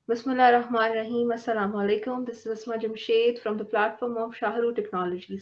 Bismillah ar-Rahman ar-Rahim. Assalamu alaikum. This is Asma Jamshed from the platform of Shahru Technologies.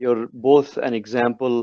you're both an example,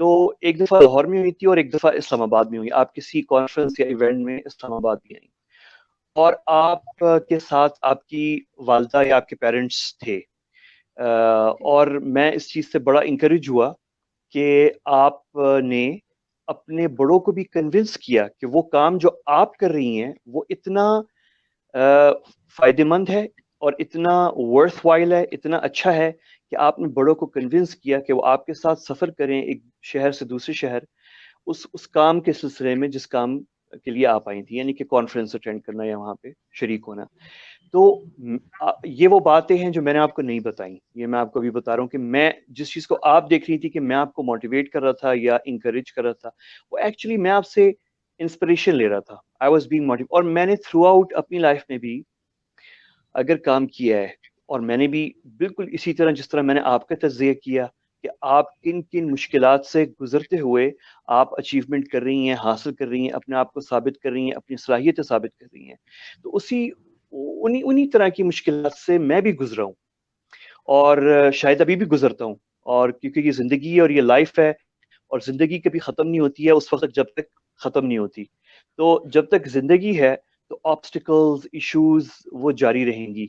تو ایک دفعہ لاہور میں ہوئی تھی اور ایک دفعہ اسلام آباد میں ہوئی. آپ کسی کانفرنس یا ایونٹ میں اسلام آباد بھی آئیں اور آپ کے ساتھ آپ کی والدہ یا آپ کے پیرنٹس تھے, اور میں اس چیز سے بڑا انکریج ہوا کہ آپ نے اپنے بڑوں کو بھی کنونس کیا کہ وہ کام جو آپ کر رہی ہیں وہ اتنا فائدہ مند ہے اور اتنا ورتھ وائل ہے, اتنا اچھا ہے کہ آپ نے بڑوں کو کنونس کیا کہ وہ آپ کے ساتھ سفر کریں ایک شہر سے دوسرے شہر, اس کام کے سلسلے میں جس کام کے لیے آپ آئی تھی, یعنی کہ کانفرنس اٹینڈ کرنا یا وہاں پہ شریک ہونا. تو یہ وہ باتیں ہیں جو میں نے آپ کو نہیں بتائیں, یہ میں آپ کو ابھی بتا رہا ہوں کہ میں جس چیز کو آپ دیکھ رہی تھی کہ میں آپ کو موٹیویٹ کر رہا تھا یا انکریج کر رہا تھا, وہ ایکچولی میں آپ سے انسپریشن لے رہا تھا. آئی واز بینگ موٹیویٹ, اور میں نے تھرو آؤٹ اپنی لائف میں بھی اگر کام کیا ہے, اور میں نے بھی بالکل اسی طرح جس طرح میں نے آپ کا تجزیہ کیا کہ آپ کن کن مشکلات سے گزرتے ہوئے آپ اچیومنٹ کر رہی ہیں, حاصل کر رہی ہیں, اپنے آپ کو ثابت کر رہی ہیں, اپنی صلاحیتیں ثابت کر رہی ہیں, تو انہی طرح کی مشکلات سے میں بھی گزرا ہوں اور شاید ابھی بھی گزرتا ہوں. اور کیونکہ یہ زندگی ہے اور یہ لائف ہے, اور زندگی کبھی ختم نہیں ہوتی ہے اس وقت جب تک ختم نہیں ہوتی. تو جب تک زندگی ہے تو آبسٹیکلز, ایشوز وہ جاری رہیں گی,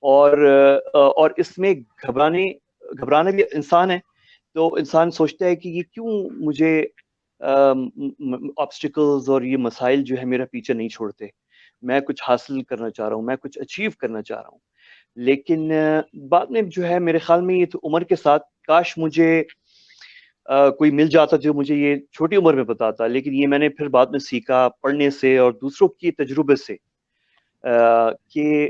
اور اس میں گھبرانا بھی انسان ہے. تو انسان سوچتا ہے کہ یہ کیوں مجھے آبسٹیکلز اور یہ مسائل جو ہے میرا پیچھے نہیں چھوڑتے, میں کچھ حاصل کرنا چاہ رہا ہوں, میں کچھ اچیو کرنا چاہ رہا ہوں. لیکن بعد میں جو ہے میرے خیال میں یہ تو عمر کے ساتھ کاش مجھے کوئی مل جاتا جو مجھے یہ چھوٹی عمر میں بتاتا, لیکن یہ میں نے پھر بعد میں سیکھا پڑھنے سے اور دوسروں کی تجربے سے کہ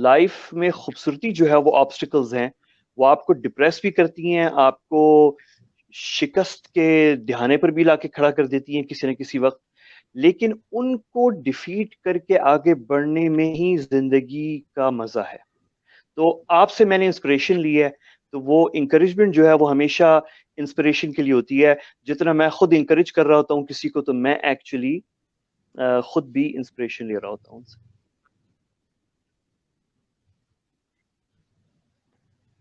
لائف میں خوبصورتی جو ہے وہ آبسٹیکلز ہیں, وہ آپ کو ڈپریس بھی کرتی ہیں, آپ کو شکست کے دہانے پر بھی لا کے کھڑا کر دیتی ہیں کسی نہ کسی وقت, لیکن ان کو ڈیفیٹ کر کے آگے بڑھنے میں ہی زندگی کا مزہ ہے. تو آپ سے میں نے انسپریشن لی ہے, تو وہ انکریجمنٹ جو ہے وہ ہمیشہ انسپریشن کے لیے ہوتی ہے. جتنا میں خود انکریج کر رہا ہوتا ہوں کسی کو, تو میں ایکچولی خود بھی انسپریشن لے رہا ہوتا ہوں.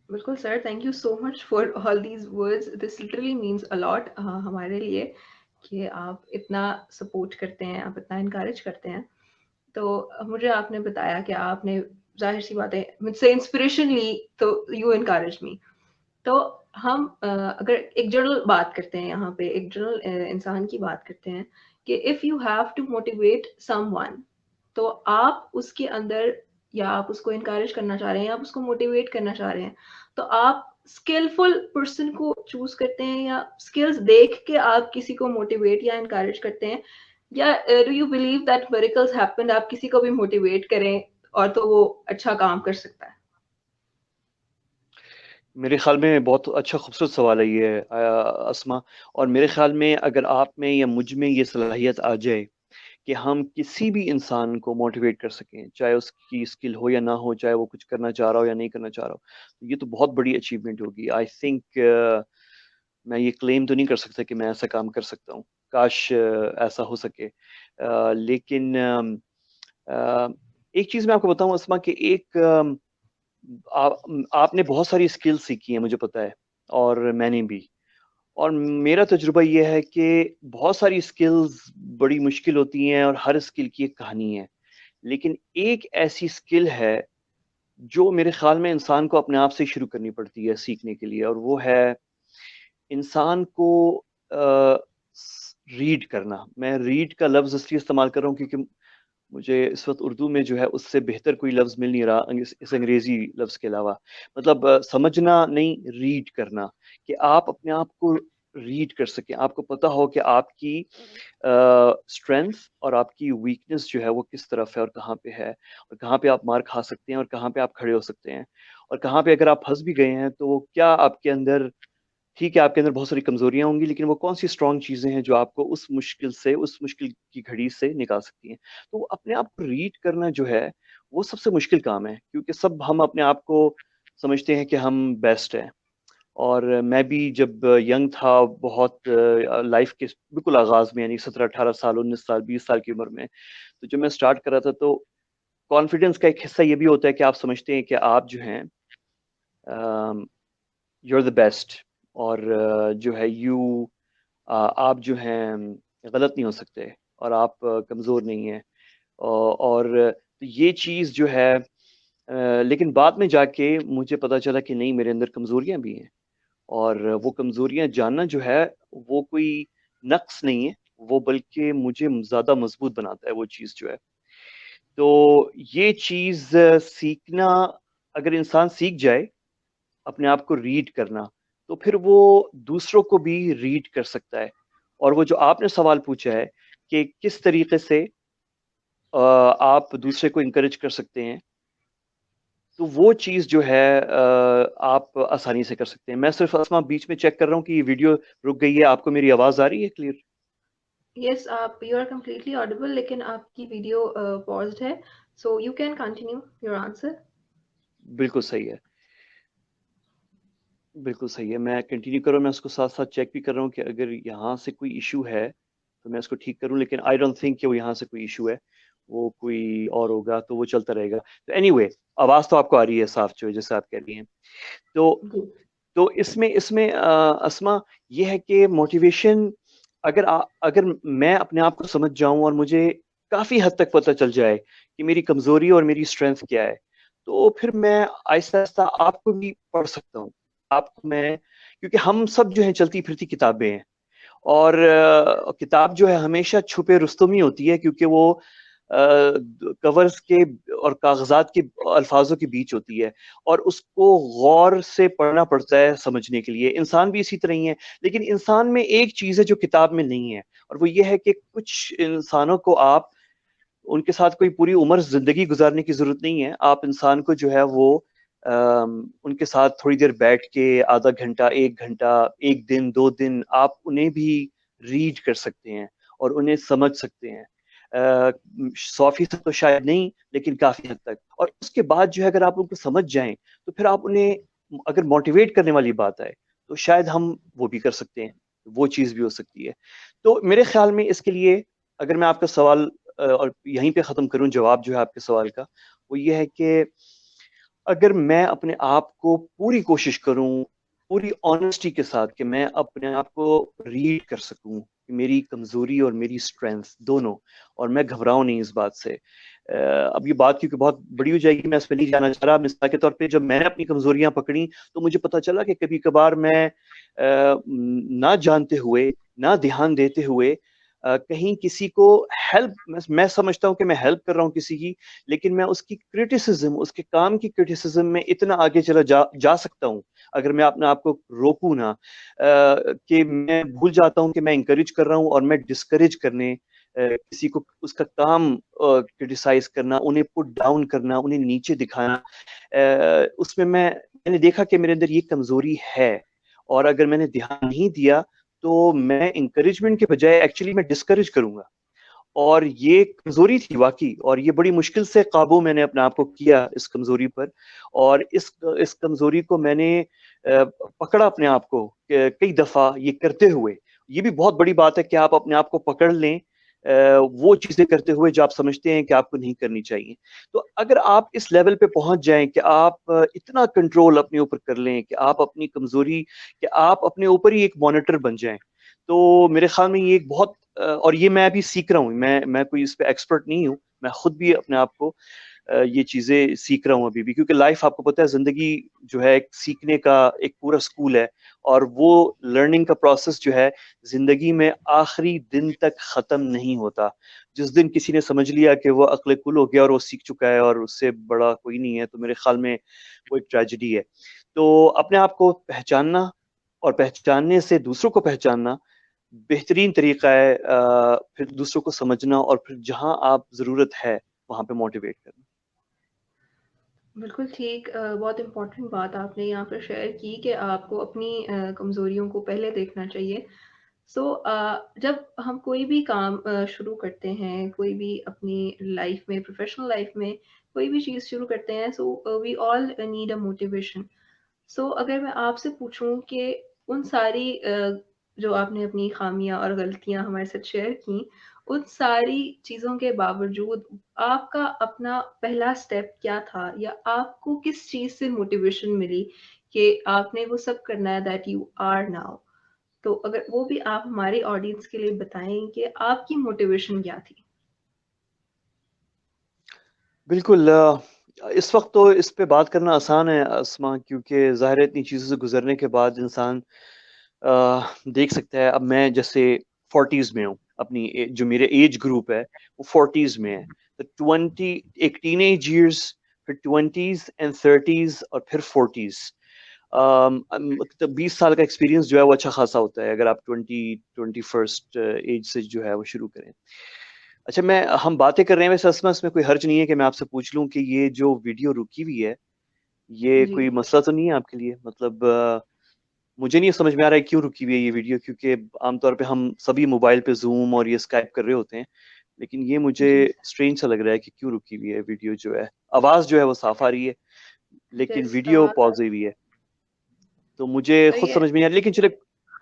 بالکل sir, thank you so much for all these words, this literally means a lot ہمارے لیے کہ آپ اتنا سپورٹ کرتے ہیں, آپ اتنا انکریج کرتے ہیں. تو مجھے آپ نے بتایا کہ آپ نے ظاہر سی بات ہے مجھ سے انسپریشن لی, تو یو انکریج می. تو ہم اگر ایک جنرل بات کرتے ہیں یہاں پہ, ایک جنرل انسان کی بات کرتے ہیں کہ if you have to motivate someone, تو آپ اس کے اندر, یا آپ اس کو انکریج کرنا چاہ رہے ہیں, آپ اس کو موٹیویٹ کرنا چاہ رہے ہیں, تو آپ اسکلفل پرسن کو چوز کرتے ہیں یا اسکلز دیکھ کے آپ کسی کو موٹیویٹ یا انکریج کرتے ہیں, یا do you believe that miracles happen, آپ کسی کو بھی موٹیویٹ کریں اور تو وہ اچھا کام کر سکتا ہے؟ میرے خیال میں بہت اچھا خوبصورت سوال ہے یہ اسما, اور میرے خیال میں اگر آپ میں یا مجھ میں یہ صلاحیت آ جائے کہ ہم کسی بھی انسان کو موٹیویٹ کر سکیں, چاہے اس کی اسکل ہو یا نہ ہو, چاہے وہ کچھ کرنا چاہ رہا ہو یا نہیں کرنا چاہ رہا ہو, یہ تو بہت بڑی اچیومنٹ ہوگی. آئی تھنک میں یہ کلیم تو نہیں کر سکتا کہ میں ایسا کام کر سکتا ہوں, کاش ایسا ہو سکے. لیکن ایک چیز میں آپ کو بتاؤں اسما, کہ ایک آپ نے بہت ساری اسکل سیکھی ہیں مجھے پتا ہے, اور میں نے بھی, اور میرا تجربہ یہ ہے کہ بہت ساری اسکلز بڑی مشکل ہوتی ہیں اور ہر اسکل کی ایک کہانی ہے, لیکن ایک ایسی اسکل ہے جو میرے خیال میں انسان کو اپنے آپ سے شروع کرنی پڑتی ہے سیکھنے کے لیے, اور وہ ہے انسان کو ریڈ کرنا. میں ریڈ کا لفظ اس لیے استعمال کر رہا ہوں کیونکہ مجھے اس وقت اردو میں جو ہے اس سے بہتر کوئی لفظ مل نہیں رہا اس انگریزی لفظ کے علاوہ. مطلب سمجھنا نہیں, ریڈ کرنا, کہ آپ اپنے آپ کو ریڈ کر سکیں, آپ کو پتا ہو کہ آپ کی اسٹرینتھ اور آپ کی ویکنس جو ہے وہ کس طرف ہے اور کہاں پہ ہے, اور کہاں پہ آپ مار کھا سکتے ہیں اور کہاں پہ آپ کھڑے ہو سکتے ہیں, اور کہاں پہ اگر آپ پھنس بھی گئے ہیں تو وہ کیا آپ کے اندر, ٹھیک ہے آپ کے اندر بہت ساری کمزوریاں ہوں گی, لیکن وہ کون سی اسٹرانگ چیزیں ہیں جو آپ کو اس مشکل کی گھڑی سے نکال سکتی ہیں. تو اپنے آپ کو ریڈ کرنا جو ہے وہ سب سے مشکل کام ہے, کیونکہ سب ہم اپنے آپ کو سمجھتے ہیں کہ ہم بیسٹ ہیں. اور میں بھی جب ینگ تھا, بہت لائف کے بالکل آغاز میں, یعنی 17 18 سال 19 سال 20 سال کی عمر میں, تو جب میں اسٹارٹ کر رہا تھا تو کانفیڈنس کا ایک حصہ یہ بھی ہوتا ہے کہ آپ سمجھتے ہیں کہ آپ جو ہیں یو آر دا بیسٹ, اور جو ہے آپ جو ہیں غلط نہیں ہو سکتے، اور آپ کمزور نہیں ہیں، اور یہ چیز جو ہے لیکن بعد میں جا کے مجھے پتا چلا کہ نہیں، میرے اندر کمزوریاں بھی ہیں، اور وہ کمزوریاں جاننا جو ہے وہ کوئی نقص نہیں ہے، وہ بلکہ مجھے زیادہ مضبوط بناتا ہے وہ چیز جو ہے. تو یہ چیز سیکھنا، اگر انسان سیکھ جائے اپنے آپ کو ریڈ کرنا، تو پھر وہ دوسروں کو بھی ریڈ کر سکتا ہے. اور وہ جو آپ نے سوال پوچھا ہے کہ کس طریقے سے آپ دوسرے کو انکریج کر سکتے ہیں، تو وہ چیز جو ہے آپ آسانی سے کر سکتے ہیں. میں صرف اسما بیچ میں چیک کر رہا ہوں کہ یہ ویڈیو رک گئی ہے، آپ کو میری آواز آ رہی ہے کلیئر؟ یس، آپ یو آر کمپلیٹلی آڈیبل، لیکن آپ کی ویڈیو پازڈ ہے، so you can continue your answer. بالکل صحیح ہے، بالکل صحیح ہے. میں کنٹینیو کروں، میں اس کو ساتھ ساتھ چیک بھی کر رہا ہوں کہ اگر یہاں سے کوئی ایشو ہے تو میں اس کو ٹھیک کروں، لیکن آئی ڈونٹ تھنک کہ وہ یہاں سے کوئی ایشو ہے، وہ کوئی اور ہوگا تو وہ چلتا رہے گا. تو اینی وے، آواز تو آپ کو آ رہی ہے صاف، جو جیسے آپ کہہ رہی ہیں. تو جی. اس میں اسما، یہ ہے کہ موٹیویشن، اگر میں اپنے آپ کو سمجھ جاؤں اور مجھے کافی حد تک پتہ چل جائے کہ میری کمزوری اور میری اسٹرینتھ کیا ہے، تو پھر میں آہستہ آہستہ آپ کو بھی پڑھ سکتا ہوں. آپ کو میں، کیونکہ ہم سب جو ہیں چلتی پھرتی کتابیں ہیں، اور کتاب جو ہے ہمیشہ چھپے رستم ہی ہوتی ہے، کیونکہ وہ کورز کے اور کاغذات کے الفاظوں کے بیچ ہوتی ہے، اور اس کو غور سے پڑھنا پڑتا ہے سمجھنے کے لیے. انسان بھی اسی طرح ہی ہے، لیکن انسان میں ایک چیز ہے جو کتاب میں نہیں ہے، اور وہ یہ ہے کہ کچھ انسانوں کو آپ ان کے ساتھ کوئی پوری عمر زندگی گزارنے کی ضرورت نہیں ہے. آپ انسان کو جو ہے وہ ان کے ساتھ تھوڑی دیر بیٹھ کے آدھا گھنٹہ، ایک گھنٹہ، ایک دن، 2 دن، آپ انہیں بھی ریڈ کر سکتے ہیں اور انہیں سمجھ سکتے ہیں. 100% تو شاید نہیں، لیکن کافی حد تک. اور اس کے بعد جو ہے اگر آپ ان کو سمجھ جائیں تو پھر آپ انہیں، اگر موٹیویٹ کرنے والی بات آئے تو شاید ہم وہ بھی کر سکتے ہیں، وہ چیز بھی ہو سکتی ہے. تو میرے خیال میں اس کے لیے، اگر میں آپ کا سوال اور یہیں پہ ختم کروں جواب جو ہے آپ کے سوال کا، وہ یہ ہے کہ اگر میں اپنے آپ کو پوری کوشش کروں، پوری آنےسٹی کے ساتھ، کہ میں اپنے آپ کو ریڈ کر سکوں کہ میری کمزوری اور میری اسٹرینتھ دونوں، اور میں گھبراؤں نہیں اس بات سے. اب یہ بات کیونکہ بہت بڑی ہو جائے گی، میں اس پہ نہیں جانا چاہ رہا. مثال کے طور پہ جب میں نے اپنی کمزوریاں پکڑی تو مجھے پتا چلا کہ کبھی کبھار میں نہ جانتے ہوئے، نہ دھیان دیتے ہوئے کہیں کسی کو ہیلپ، میں سمجھتا ہوں کہ میں ہیلپ کر رہا ہوں کسی کی، لیکن میں اس کی کرٹیسزم، اس کے کام کی کرٹیسزم میں اتنا آگے چلا جا سکتا ہوں اگر میں اپنے آپ کو روکوں نا، کہ میں بھول جاتا ہوں کہ میں انکریج کر رہا ہوں، اور میں ڈسکریج کرنے، کسی کو اس کا کام کرٹیسائز کرنا، انہیں پٹ ڈاؤن کرنا، انہیں نیچے دکھانا، اس میں نے دیکھا کہ میرے اندر یہ کمزوری ہے. اور اگر میں نے دھیان نہیں دیا تو میں انکریجمنٹ کے بجائے ایکچولی میں ڈسکریج کروں گا. اور یہ کمزوری تھی واقعی، اور یہ بڑی مشکل سے قابو میں نے اپنے آپ کو کیا اس کمزوری پر. اور اس کمزوری کو میں نے پکڑا اپنے آپ کو کئی دفعہ یہ کرتے ہوئے. یہ بھی بہت بڑی بات ہے کہ آپ اپنے آپ کو پکڑ لیں وہ چیزیں کرتے ہوئے جو آپ سمجھتے ہیں کہ آپ کو نہیں کرنی چاہیے. تو اگر آپ اس لیول پہ پہنچ جائیں کہ آپ اتنا کنٹرول اپنے اوپر کر لیں کہ آپ اپنی کمزوری، کہ آپ اپنے اوپر ہی ایک مانیٹر بن جائیں، تو میرے خیال میں یہ ایک بہت، اور یہ میں ابھی سیکھ رہا ہوں، میں کوئی اس پہ ایکسپرٹ نہیں ہوں، میں خود بھی اپنے آپ کو یہ چیزیں سیکھ رہا ہوں ابھی بھی. کیونکہ لائف، آپ کو پتہ ہے، زندگی جو ہے ایک سیکھنے کا ایک پورا سکول ہے، اور وہ لرننگ کا پروسیس جو ہے زندگی میں آخری دن تک ختم نہیں ہوتا. جس دن کسی نے سمجھ لیا کہ وہ عقل کل ہو گیا اور وہ سیکھ چکا ہے اور اس سے بڑا کوئی نہیں ہے، تو میرے خیال میں وہ ایک ٹریجڈی ہے. تو اپنے آپ کو پہچاننا اور پہچاننے سے دوسروں کو پہچاننا بہترین طریقہ ہے، پھر دوسروں کو سمجھنا، اور پھر جہاں آپ ضرورت ہے وہاں پہ موٹیویٹ کرنا. بالکل ٹھیک. بہت امپورٹنٹ بات آپ نے یہاں پر شیئر کی کہ آپ کو اپنی کمزوریوں کو پہلے دیکھنا چاہیے. سو جب ہم کوئی بھی کام شروع کرتے ہیں، کوئی بھی اپنی لائف میں، پروفیشنل لائف میں کوئی بھی چیز شروع کرتے ہیں، سو وی آل نیڈ اے موٹیویشن. سو اگر میں آپ سے پوچھوں کہ ان ساری جو آپ نے اپنی خامیاں اور غلطیاں ہمارے ساتھ شیئر کی، ان ساری چیزوں کے باوجود آپ کا اپنا پہلا سٹیپ کیا تھا، یا آپ کو کس چیز سے موٹیویشن ملی کہ آپ نے وہ سب کرنا ہے دیٹ یو آر ناؤ. تو اگر وہ بھی آپ ہماری آڈینس کے لیے بتائیں کہ آپ کی موٹیویشن کیا تھی. بالکل اس وقت تو اس پہ بات کرنا آسان ہے اسما، کیونکہ ظاہر ہے اتنی چیزوں سے گزرنے کے بعد انسان دیکھ سکتا ہے. اب میں جیسے 40s میں ہوں، اپنی جو میرے ایج گروپ ہے وہ 40s میں ہے. تو 20 ایک ٹین ایج ایئرس، پھر 20s اینڈ 30s اور پھر 40s. 20 سال کا ایکسپیرینس جو ہے وہ اچھا خاصا ہوتا ہے اگر آپ 21 ایج سے جو ہے وہ شروع کریں. اچھا ہم باتیں کر رہے ہیں ویسے اسما، اس میں کوئی حرج نہیں ہے کہ میں آپ سے پوچھ لوں کہ یہ جو ویڈیو رکی ہوئی ہے یہ جی کوئی مسئلہ تو نہیں ہے آپ کے لیے؟ مطلب مجھے نہیں سمجھ میں آ رہا ہے کیوں رکی ہوئی ہے یہ ویڈیو، کیونکہ عام طور پہ ہم سبھی موبائل پہ زوم اور یہ اسکائپ کر رہے ہوتے ہیں، لیکن یہ مجھے جی اسٹرینج سا لگ رہا ہے کہ کیوں رکی ہوئی ہے ویڈیو. جو ہے آواز جو ہے وہ صاف آ رہی ہے لیکن یس. ویڈیو پاز ہوئی ہے. تو مجھے خود یہ سمجھ میں نہیں آ رہا، لیکن چلے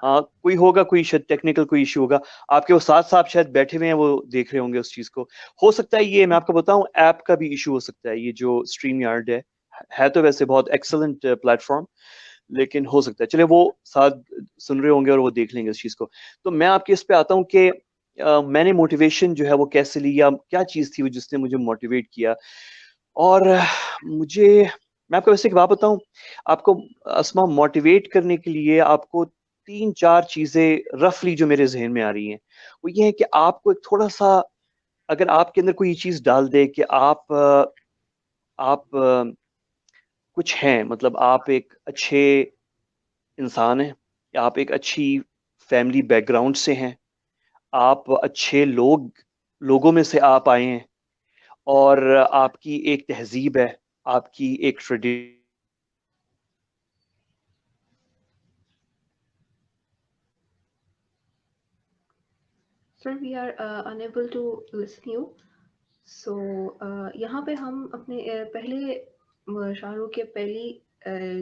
ہاں کوئی ہوگا، کوئی شاید ٹیکنیکل کوئی ایشو ہوگا. آپ کے وہ ساتھ صاحب شاید بیٹھے ہوئے ہیں، وہ دیکھ رہے ہوں گے اس چیز کو. ہو سکتا ہے یہ میں آپ کو بتاؤں ایپ کا بھی ایشو ہو سکتا ہے. یہ جو اسٹریم یارڈ ہے تو ویسے بہت ایکسلنٹ پلیٹ فارم، لیکن ہو سکتا ہے چلے وہ ساتھ سن رہے ہوں گے اور وہ دیکھ لیں گے اس چیز کو. تو میں آپ کے اس پہ آتا ہوں کہ میں نے موٹیویشن جو ہے وہ کیسے لی، یا کیا چیز تھی وہ جس نے مجھے موٹیویٹ کیا. اور مجھے میں آپ کو ویسے ایک بات بتاؤں، آپ کو اسما موٹیویٹ کرنے کے لیے آپ کو 3-4 چیزیں رفلی جو میرے ذہن میں آ رہی ہیں وہ یہ ہے کہ آپ کو ایک تھوڑا سا، اگر آپ کے اندر کوئی چیز ڈال دے کہ آپ کچھ ہیں، مطلب آپ ایک اچھے انسان ہیں، یا آپ ایک اچھی فیملی بیک گراؤنڈ سے ہیں، آپ اچھے لوگوں میں سے آپ آئے ہیں، اور آپ کی ایک تہذیب ہے، آپ کی ایک tradition. Sir we are unable to listen you. So یہاں پہ ہم اپنے پہلے شاہ رخ کے پہلی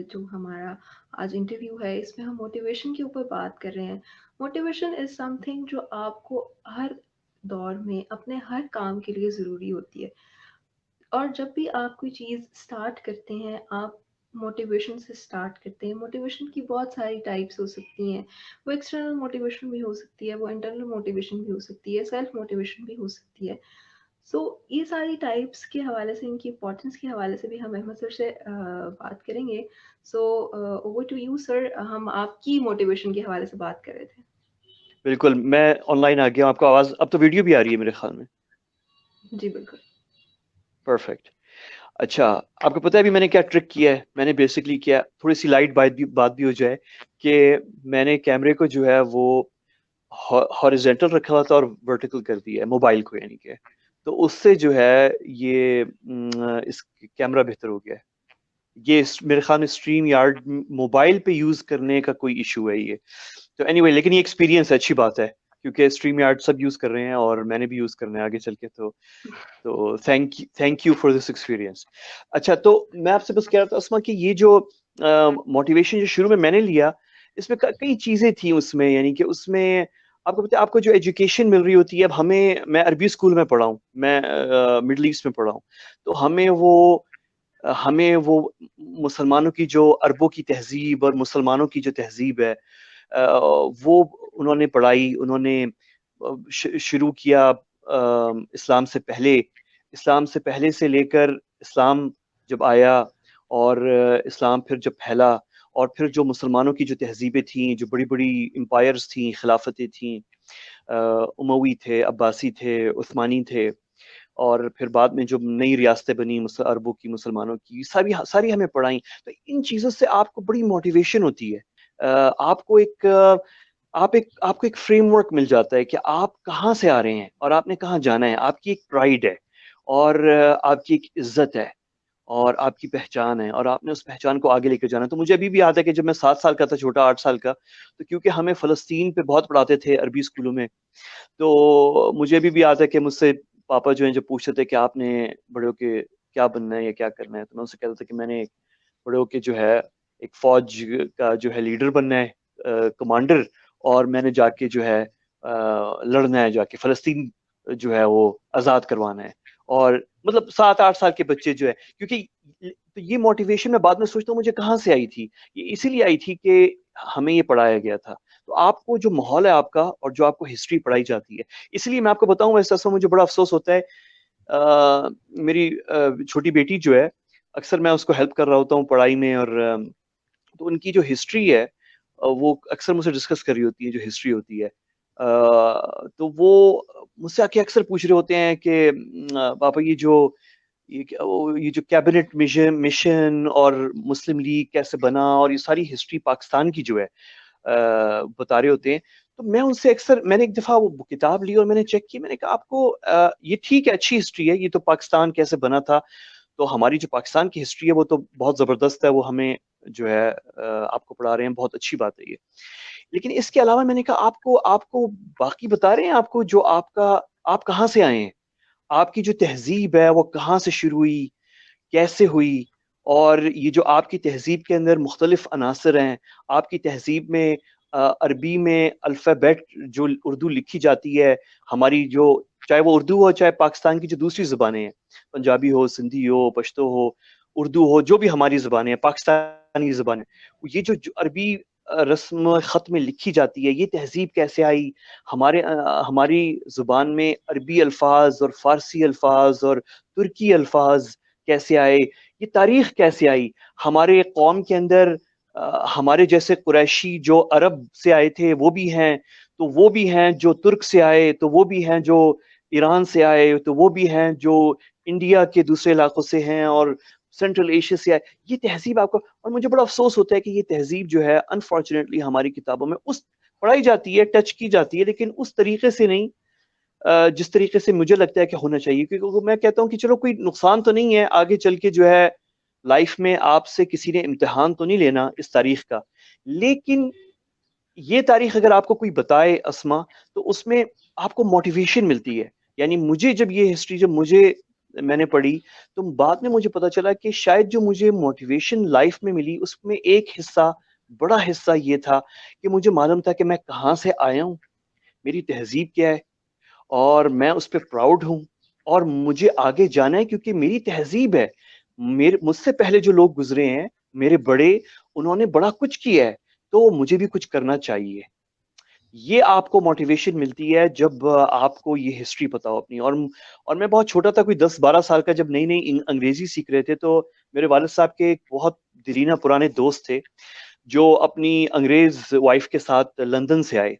جو ہمارا آج انٹرویو ہے اس میں ہم موٹیویشن کے اوپر بات کر رہے ہیں. موٹیویشن از سم تھنگ جو آپ کو ہر دور میں اپنے ہر کام کے لیے ضروری ہوتی ہے. اور جب بھی آپ کوئی چیز اسٹارٹ کرتے ہیں آپ موٹیویشن سے اسٹارٹ کرتے ہیں. موٹیویشن کی بہت ساری ٹائپس ہو سکتی ہیں. وہ ایکسٹرنل موٹیویشن بھی ہو سکتی ہے، وہ انٹرنل موٹیویشن بھی ہو سکتی ہے، سیلف موٹیویشن بھی ہو سکتی ہے. سو یہ ساری ٹائپس کے حوالے سے، ان کی امپورٹنس کے حوالے سے بھی ہم احمد سر سے بات کریں گے. سو اوور ٹو یو سر. ہم آپ کی موٹیویشن کے حوالے سے بات کر رہے تھے. بالکل میں آن لائن آ گیا ہوں، آپ کو آواز اب تو ویڈیو بھی آ رہی ہے میرے خیال میں. جی بالکل. پرفیکٹ. اچھا آپ کو پتہ ہے ابھی میں نے کیا ٹرک کیا ہے؟ میں نے بیسکلی کیا، تھوڑی سی لائٹ بات بھی ہو جائے، کہ میں نے کیمرے کو جو ہے وہ ہاریزونٹل رکھا ہوا تھا اور ورٹیکل کر دیا ہے موبائل کو، یعنی کہ تو اس سے جو ہے یہ اس کیمرہ بہتر ہو گیا ہے. یہ میرے خیال میں اسٹریم یارڈ موبائل پہ یوز کرنے کا کوئی ایشو ہے یہ تو اینی وے، لیکن یہ ایکسپیرینس ہے، اچھی بات ہے، کیونکہ اسٹریم یارڈ سب یوز کر رہے ہیں اور میں نے بھی یوز کرنا ہے آگے چل کے. تو thank you for this experience. اچھا تو میں آپ سے بس کہہ رہا تھا اسما کہ یہ جو موٹیویشن جو شروع میں نے لیا، اس میں کئی چیزیں تھیں اس میں، یعنی کہ اس میں آپ کو پتہ ہے آپ کو جو ایجوکیشن مل رہی ہوتی ہے. اب میں عربی اسکول میں پڑھا ہوں، میں مڈل ایسٹ میں پڑھا ہوں، تو ہمیں وہ مسلمانوں کی جو عربوں کی تہذیب اور مسلمانوں کی جو تہذیب ہے وہ انہوں نے پڑھائی، انہوں نے شروع کیا اسلام سے پہلے سے لے کر اسلام جب آیا، اور اسلام پھر جب پھیلا، اور پھر جو مسلمانوں کی جو تہذیبیں تھیں، جو بڑی بڑی امپائرز تھیں، خلافتیں تھیں، اموی تھے، عباسی تھے، عثمانی تھے، اور پھر بعد میں جو نئی ریاستیں بنی عربوں کی، مسلمانوں کی، ساری ہمیں پڑھائیں. تو ان چیزوں سے آپ کو بڑی موٹیویشن ہوتی ہے. آپ کو ایک فریم ورک مل جاتا ہے کہ آپ کہاں سے آ رہے ہیں اور آپ نے کہاں جانا ہے. آپ کی ایک پرائیڈ ہے، اور آپ کی ایک عزت ہے، اور آپ کی پہچان ہے، اور آپ نے اس پہچان کو آگے لے کے جانا. تو مجھے ابھی بھی یاد ہے کہ جب میں 7 سال کا تھا، چھوٹا 8 سال کا، تو کیونکہ ہمیں فلسطین پہ بہت پڑھاتے تھے عربی اسکولوں میں، تو مجھے ابھی بھی یاد ہے کہ مجھ سے پاپا جو ہیں جب پوچھتے تھے کہ آپ نے بڑے ہو کے کیا بننا ہے یا کیا کرنا ہے، تو میں ان سے کہتا تھا کہ میں نے بڑے ہو کے جو ہے ایک فوج کا جو ہے لیڈر بننا ہے، کمانڈر، اور میں نے جا کے جو ہے لڑنا ہے، جا کے فلسطین جو ہے وہ آزاد کروانا ہے. اور مطلب 7-8 سال کے بچے جو ہے، کیونکہ تو یہ موٹیویشن میں بعد میں سوچتا ہوں مجھے کہاں سے آئی تھی. یہ اسی لیے آئی تھی کہ ہمیں یہ پڑھایا گیا تھا. تو آپ کو جو ماحول ہے آپ کا اور جو آپ کو ہسٹری پڑھائی جاتی ہے, اس لیے میں آپ کو بتاؤں ویسے مجھے بڑا افسوس ہوتا ہے. میری چھوٹی بیٹی جو ہے, اکثر میں اس کو ہیلپ کر رہا ہوتا ہوں پڑھائی میں, اور تو ان کی جو ہسٹری ہے وہ اکثر مجھ سے ڈسکس کر رہی ہوتی ہے, جو ہسٹری ہوتی ہے. تو وہ مجھ سے آ کے اکثر پوچھ رہے ہوتے ہیں کہ پاپا یہ جو کیبنٹ مشن اور مسلم لیگ کیسے بنا, اور یہ ساری ہسٹری پاکستان کی جو ہے بتا رہے ہوتے ہیں. تو میں ان سے اکثر, میں نے ایک دفعہ وہ کتاب لی اور میں نے چیک کی, میں نے کہا آپ کو یہ ٹھیک ہے, اچھی ہسٹری ہے, یہ تو پاکستان کیسے بنا تھا, تو ہماری جو پاکستان کی ہسٹری ہے وہ تو بہت زبردست ہے, وہ ہمیں جو ہے آپ کو پڑھا رہے ہیں, بہت اچھی بات ہے یہ. لیکن اس کے علاوہ میں نے کہا آپ کو باقی بتا رہے ہیں, آپ کو جو آپ کہاں سے آئے ہیں, آپ کی جو تہذیب ہے وہ کہاں سے شروع ہوئی, کیسے ہوئی, اور یہ جو آپ کی تہذیب کے اندر مختلف عناصر ہیں. آپ کی تہذیب میں عربی میں الفابیٹ جو اردو لکھی جاتی ہے, ہماری جو چاہے وہ اردو ہو چاہے پاکستان کی جو دوسری زبانیں ہیں, پنجابی ہو, سندھی ہو, پشتو ہو, اردو ہو, جو بھی ہماری زبانیں ہیں, پاکستانی زبانیں, یہ جو عربی رسم خط میں لکھی جاتی ہے, یہ تہذیب کیسے آئی, ہماری زبان میں عربی الفاظ اور فارسی الفاظ اور ترکی الفاظ کیسے آئے, یہ تاریخ کیسے آئی, ہمارے قوم کے اندر ہمارے جیسے قریشی جو عرب سے آئے تھے وہ بھی ہیں, تو وہ بھی ہیں جو ترک سے آئے, تو وہ بھی ہیں جو ایران سے آئے, تو وہ بھی ہیں جو انڈیا کے دوسرے علاقوں سے ہیں, اور سینٹرل ایشیا سے آئے. یہ تہذیب آپ کو, اور مجھے بڑا افسوس ہوتا ہے کہ یہ تہذیب جو ہے انفارچونیٹلی ہماری کتابوں میں اس پڑھائی جاتی ہے, ٹچ کی جاتی ہے, لیکن اس طریقے سے نہیں جس طریقے سے مجھے لگتا ہے کہ ہونا چاہیے. کیونکہ میں کہتا ہوں کہ چلو کوئی نقصان تو نہیں ہے, آگے چل کے جو ہے لائف میں آپ سے کسی نے امتحان تو نہیں لینا اس تاریخ کا, لیکن یہ تاریخ اگر آپ کو کوئی بتائے اسما, تو اس میں آپ کو موٹیویشن ملتی ہے. یعنی مجھے جب یہ ہسٹری میں نے پڑھی, تو بعد میں مجھے پتا چلا کہ شاید جو مجھے موٹیویشن لائف میں ملی اس میں ایک حصہ, بڑا حصہ یہ تھا کہ مجھے معلوم تھا کہ میں کہاں سے آیا ہوں, میری تہذیب کیا ہے, اور میں اس پہ پراؤڈ ہوں, اور مجھے آگے جانا ہے کیونکہ میری تہذیب ہے. مجھ سے پہلے جو لوگ گزرے ہیں, میرے بڑے, انہوں نے بڑا کچھ کیا ہے, تو مجھے بھی کچھ کرنا چاہیے. یہ آپ کو موٹیویشن ملتی ہے جب آپ کو یہ ہسٹری پتا ہو اپنی. اور میں بہت چھوٹا تھا, کوئی 10-12 سال کا, جب نئی نئی انگریزی سیکھ رہے تھے, تو میرے والد صاحب کے ایک بہت دیرینہ پرانے دوست تھے جو اپنی انگریز وائف کے ساتھ لندن سے آئے,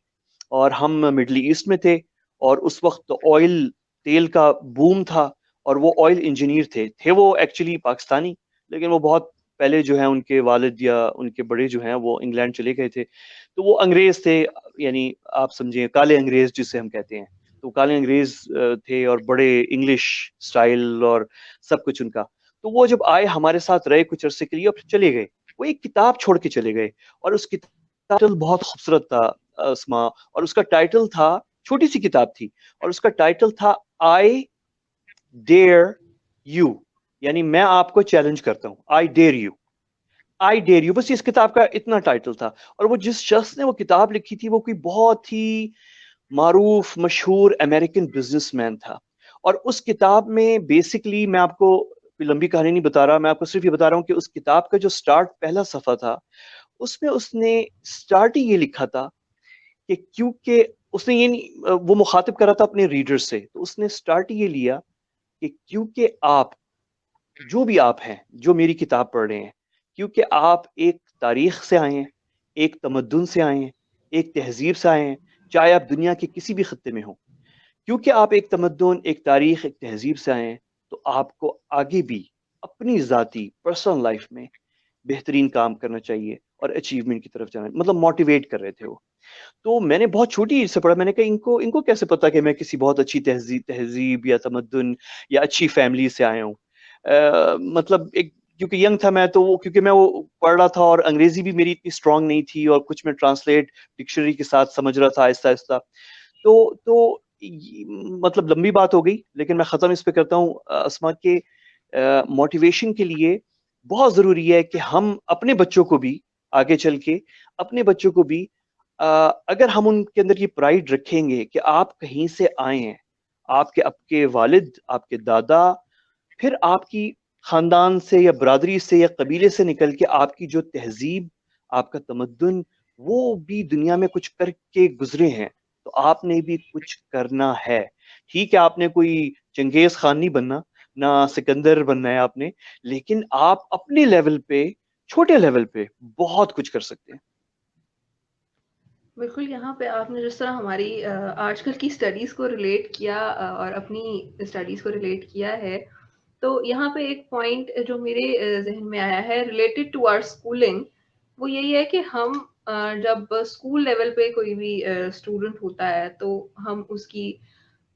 اور ہم مڈل ایسٹ میں تھے, اور اس وقت آئل تیل کا بوم تھا, اور وہ آئل انجینئر تھے وہ ایکچولی پاکستانی, لیکن وہ بہت پہلے جو ہیں ان کے والد یا ان کے بڑے جو ہیں وہ انگلینڈ چلے گئے تھے, تو وہ انگریز تھے, یعنی آپ سمجھیں کالے انگریز جسے ہم کہتے ہیں. تو کالے انگریز تھے اور بڑے انگلش سٹائل اور سب کچھ ان کا. تو وہ جب آئے ہمارے ساتھ رہے کچھ عرصے کے لیے اور پھر چلے گئے, وہ ایک کتاب چھوڑ کے چلے گئے, اور اس کتاب ٹائٹل بہت خوبصورت تھا اسما, اور اس کا ٹائٹل تھا, چھوٹی سی کتاب تھی, اور اس کا ٹائٹل تھا آئی ڈیئر یو, یعنی میں آپ کو چیلنج کرتا ہوں, I dare you, I dare you, بس اس کتاب کا اتنا ٹائٹل تھا. اور وہ جس شخص نے وہ کتاب لکھی تھی وہ کوئی بہت ہی معروف مشہور امریکن بزنس مین تھا. اور اس کتاب میں بیسکلی, میں آپ کو لمبی کہانی نہیں بتا رہا, میں آپ کو صرف یہ بتا رہا ہوں کہ اس کتاب کا جو سٹارٹ پہلا صفحہ تھا, اس میں اس نے سٹارٹ ہی یہ لکھا تھا کہ کیونکہ اس نے یہ نہیں, وہ مخاطب کر رہا تھا اپنے ریڈر سے, تو اس نے سٹارٹ یہ لیا کہ کیونکہ آپ جو بھی آپ ہیں جو میری کتاب پڑھ رہے ہیں, کیونکہ آپ ایک تاریخ سے آئے ہیں, ایک تمدن سے آئے ہیں, ایک تہذیب سے آئے ہیں, چاہے آپ دنیا کے کسی بھی خطے میں ہوں, کیونکہ آپ ایک تمدن, ایک تاریخ, ایک تہذیب سے آئے ہیں, تو آپ کو آگے بھی اپنی ذاتی پرسنل لائف میں بہترین کام کرنا چاہیے اور اچیومنٹ کی طرف جانا, مطلب موٹیویٹ کر رہے تھے وہ. تو میں نے بہت چھوٹی عید سے پڑھا, میں نے کہا ان کو کیسے پتا کہ میں کسی بہت اچھی تہذیب یا تمدن یا اچھی فیملی سے آیا ہوں. مطلب ایک, کیونکہ ینگ تھا میں, تو کیونکہ میں وہ پڑھ رہا تھا, اور انگریزی بھی میری اتنی اسٹرانگ نہیں تھی, اور کچھ میں ٹرانسلیٹ ڈکشنری کے ساتھ سمجھ رہا تھا آہستہ آہستہ. تو مطلب لمبی بات ہو گئی, لیکن میں ختم اس پہ کرتا ہوں اسما, کے موٹیویشن کے لیے بہت ضروری ہے کہ ہم اپنے بچوں کو بھی آگے چل کے, اپنے بچوں کو بھی اگر ہم ان کے اندر یہ پرائڈ رکھیں گے کہ آپ کہیں سے آئے ہیں, آپ کے والد, آپ کے دادا, پھر آپ کی خاندان سے یا برادری سے یا قبیلے سے نکل کے آپ کی جو تہذیب، آپ کا تمدن، وہ بھی دنیا میں کچھ کر کے گزرے ہیں، تو آپ نے بھی کچھ کرنا ہے. ٹھیک ہے آپ نے کوئی چنگیز خان نہیں بننا، نہ سکندر بننا ہے آپ نے، لیکن آپ اپنے لیول پہ، چھوٹے لیول پہ بہت کچھ کر سکتے ہیں. بالکل، یہاں پہ آپ نے جس طرح ہماری آج کل کی اسٹڈیز کو ریلیٹ کیا اور اپنی اسٹڈیز کو ریلیٹ کیا ہے، تو یہاں پہ ایک پوائنٹ جو میرے ذہن میں آیا ہے ریلیٹڈ ٹو آور اسکولنگ، وہ یہی ہے کہ ہم جب اسکول لیول پہ کوئی بھی اسٹوڈنٹ ہوتا ہے تو ہم اس کی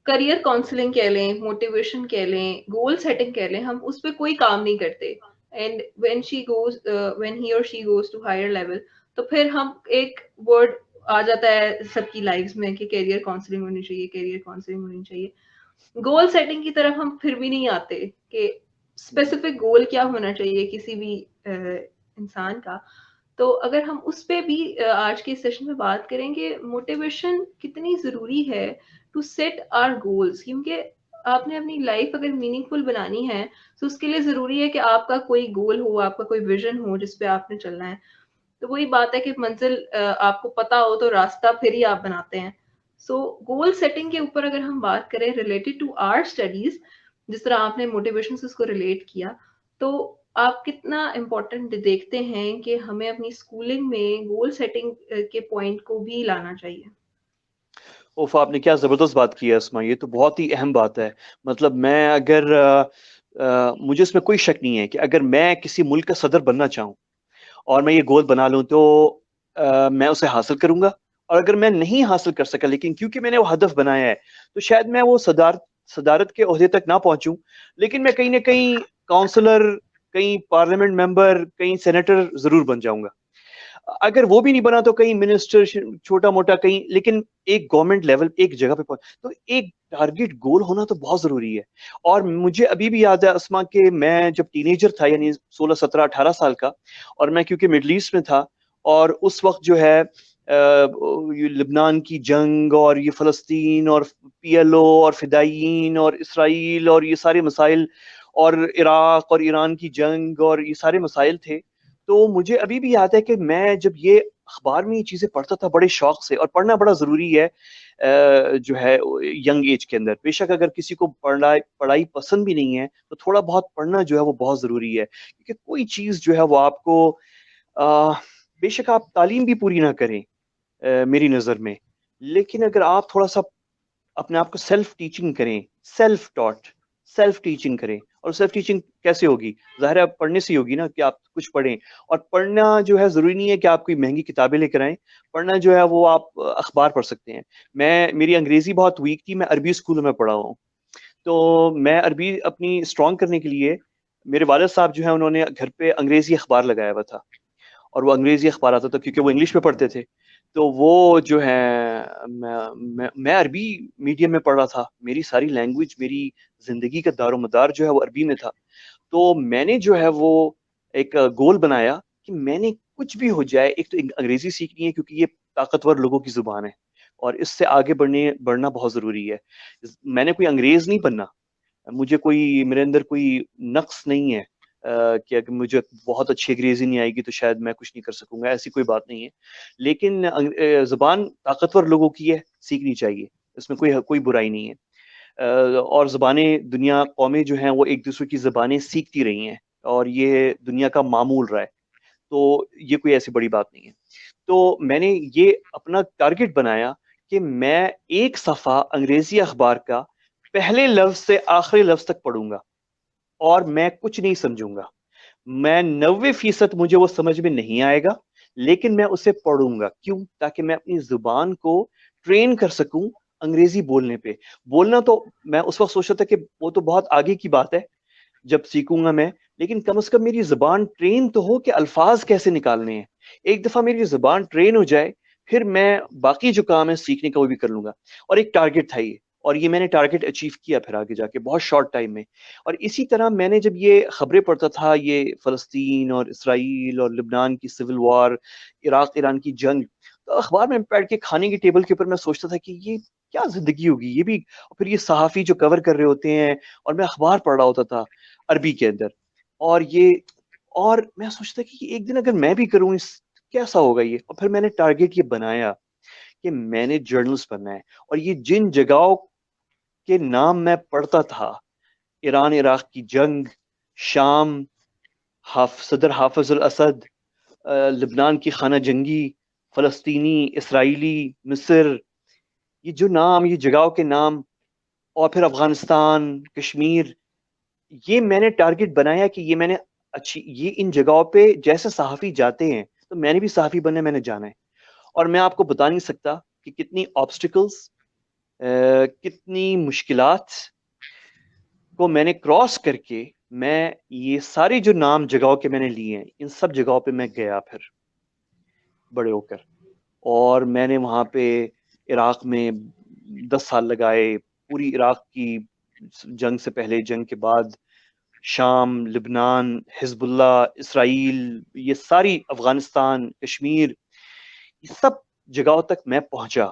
کریئر کاؤنسلنگ کہہ لیں، موٹیویشن کہہ لیں، گول سیٹنگ کہہ لیں، ہم اس پہ کوئی کام نہیں کرتے. And when he or she goes to higher level, تو پھر ہم ایک ورڈ آ جاتا ہے سب کی لائفز میں کہ کیریئر کاؤنسلنگ ہونی چاہیے، کیریئر کاؤنسلنگ ہونی چاہیے. گول سیٹنگ کی طرف ہم پھر بھی نہیں آتے کہ اسپیسیفک گول کیا ہونا چاہیے کسی بھی انسان کا. تو اگر ہم اس پہ بھی آج کے سیشن میں بات کریں گے، موٹیویشن کتنی ضروری ہے ٹو سیٹ آر گولس، کیونکہ آپ نے اپنی لائف اگر میننگ فل بنانی ہے تو اس کے لیے ضروری ہے کہ آپ کا کوئی گول ہو، آپ کا کوئی ویژن ہو جس پہ آپ نے چلنا ہے. تو وہی بات ہے کہ منزل آپ کو پتا ہو تو راستہ پھر ہی آپ بناتے ہیں. سو گول سیٹنگ کے اوپر اگر ہم بات کریں ریلیٹڈ ٹو آر اسٹڈیز، جس طرح آپ نے موٹیویشن سے اس کو ریلیٹ کیا، تو آپ کتنا امپورٹنٹ دیکھتے ہیں کہ ہمیں اپنی اسکولنگ میں گول سیٹنگ کے پوائنٹ کو بھی لانا چاہیے؟ اوف، آپ نے کیا زبردست بات کی ہے اسما، یہ تو بہت ہی اہم بات ہے. مطلب میں اگر مجھے اس میں کوئی شک نہیں ہے کہ اگر میں کسی ملک کا صدر بننا چاہوں اور میں یہ گول بنا لوں تو میں اسے حاصل کروں گا. اور اگر میں نہیں حاصل کر سکا لیکن کیونکہ میں نے وہ ہدف بنایا ہے تو شاید میں وہ صدارت کے عہدے تک نہ پہنچوں، لیکن میں کہیں نہ کہیں کاؤنسلر، کہیں پارلیمنٹ ممبر، کہیں سینیٹر ضرور بن جاؤں گا. اگر وہ بھی نہیں بنا تو کہیں منسٹر، چھوٹا موٹا کہیں، لیکن ایک گورنمنٹ لیول ایک جگہ پہ پہنچ. تو ایک ٹارگیٹ گول ہونا تو بہت ضروری ہے. اور مجھے ابھی بھی یاد ہے اسما کہ میں جب ٹینیجر تھا، یعنی 16 17 18 سال کا، اور میں کیونکہ مڈل ایسٹ میں تھا، اور اس وقت جو ہے یہ لبنان کی جنگ اور یہ فلسطین اور پی ایل او اور فدائیین اور اسرائیل اور یہ سارے مسائل، اور عراق اور ایران کی جنگ اور یہ سارے مسائل تھے. تو مجھے ابھی بھی یاد ہے کہ میں جب یہ اخبار میں یہ چیزیں پڑھتا تھا بڑے شوق سے، اور پڑھنا بڑا ضروری ہے جو ہے ینگ ایج کے اندر. بے شک اگر کسی کو پڑھائی پسند بھی نہیں ہے تو تھوڑا بہت پڑھنا جو ہے وہ بہت ضروری ہے، کیونکہ کوئی چیز جو ہے وہ آپ کو بے شک آپ تعلیم بھی پوری نہ کریں میری نظر میں، لیکن اگر آپ تھوڑا سا اپنے آپ کو سیلف ٹیچنگ کریں، سیلف ٹاٹ، سیلف ٹیچنگ کریں. اور سیلف ٹیچنگ کیسے ہوگی؟ ظاہر ہے پڑھنے سے ہی ہوگی نا، کہ آپ کچھ پڑھیں. اور پڑھنا جو ہے ضروری نہیں ہے کہ آپ کوئی مہنگی کتابیں لے کر آئیں. پڑھنا جو ہے وہ آپ اخبار پڑھ سکتے ہیں. میری انگریزی بہت ویک تھی، میں عربی اسکول میں پڑھا ہوں، تو میں عربی اپنی اسٹرانگ کرنے کے لیے میرے والد صاحب جو ہیں انہوں نے گھر پہ انگریزی اخبار لگایا ہوا تھا، اور وہ انگریزی اخبار آتا تھا کیونکہ وہ انگلش میں پڑھتے تھے. تو وہ جو ہے میں عربی میڈیم میں پڑھ رہا تھا، میری ساری لینگویج، میری زندگی کا دار و مدار جو ہے وہ عربی میں تھا. تو میں نے جو ہے وہ ایک گول بنایا کہ میں نے کچھ بھی ہو جائے، ایک تو انگریزی سیکھنی ہے کیونکہ یہ طاقتور لوگوں کی زبان ہے، اور اس سے آگے بڑھنا بہت ضروری ہے. میں نے کوئی انگریز نہیں بننا، مجھے کوئی، میرے اندر کوئی نقص نہیں ہے کہ اگر مجھے بہت اچھی انگریزی نہیں آئے گی تو شاید میں کچھ نہیں کر سکوں گا، ایسی کوئی بات نہیں ہے. لیکن زبان طاقتور لوگوں کی ہے، سیکھنی چاہیے، اس میں کوئی برائی نہیں ہے. اور زبانیں، دنیا، قومیں جو ہیں وہ ایک دوسرے کی زبانیں سیکھتی رہی ہیں، اور یہ دنیا کا معمول رہا ہے. تو یہ کوئی ایسی بڑی بات نہیں ہے. تو میں نے یہ اپنا ٹارگٹ بنایا کہ میں ایک صفحہ انگریزی اخبار کا پہلے لفظ سے آخری لفظ تک پڑھوں گا، اور میں کچھ نہیں سمجھوں گا. میں 90% مجھے وہ سمجھ میں نہیں آئے گا، لیکن میں اسے پڑھوں گا. کیوں؟ تاکہ میں اپنی زبان کو ٹرین کر سکوں انگریزی بولنے پہ. بولنا تو میں اس وقت سوچتا تھا کہ وہ تو بہت آگے کی بات ہے جب سیکھوں گا میں، لیکن کم از کم میری زبان ٹرین تو ہو کہ الفاظ کیسے نکالنے ہیں. ایک دفعہ میری زبان ٹرین ہو جائے پھر میں باقی جو کام ہے سیکھنے کا وہ بھی کر لوں گا. اور ایک ٹارگٹ تھا یہ، اور یہ میں نے ٹارگٹ اچیو کیا پھر آگے جا کے بہت شارٹ ٹائم میں. اور اسی طرح میں نے جب یہ خبریں پڑھتا تھا، یہ فلسطین اور اسرائیل اور لبنان کی سول وار، عراق ایران کی جنگ، تو اخبار میں بیٹھ کے کھانے کی ٹیبل کے اوپر میں سوچتا تھا کہ یہ کیا زندگی ہوگی یہ بھی. اور پھر یہ صحافی جو کور کر رہے ہوتے ہیں، اور میں اخبار پڑھ رہا ہوتا تھا عربی کے اندر. اور میں سوچتا کہ ایک دن اگر میں بھی کروں کیسا ہوگا یہ. اور پھر میں نے ٹارگیٹ یہ بنایا کہ میں نے جرنلسٹ بننا ہے. اور یہ جن جگہوں کے نام میں پڑھتا تھا، ایران عراق کی جنگ، شام، صدر حافظ الاسد، لبنان کی خانہ جنگی، فلسطینی، اسرائیلی، مصر، یہ جو نام، یہ جگہوں کے نام، اور پھر افغانستان، کشمیر، یہ میں نے ٹارگٹ بنایا کہ یہ میں نے یہ ان جگہوں پہ جیسے صحافی جاتے ہیں تو میں نے بھی صحافی بننے میں نے جانا ہے. اور میں آپ کو بتا نہیں سکتا کہ کتنی آبسٹیکلز، کتنی مشکلات کو میں نے کراس کر کے میں یہ سارے جو نام جگہوں کے میں نے لیے ہیں ان سب جگہوں پہ میں گیا پھر بڑے ہو کر. اور میں نے وہاں پہ عراق میں 10 سال لگائے، پوری عراق کی جنگ سے پہلے، جنگ کے بعد، شام، لبنان، حزب اللہ، اسرائیل، یہ ساری، افغانستان، کشمیر، یہ سب جگہوں تک میں پہنچا.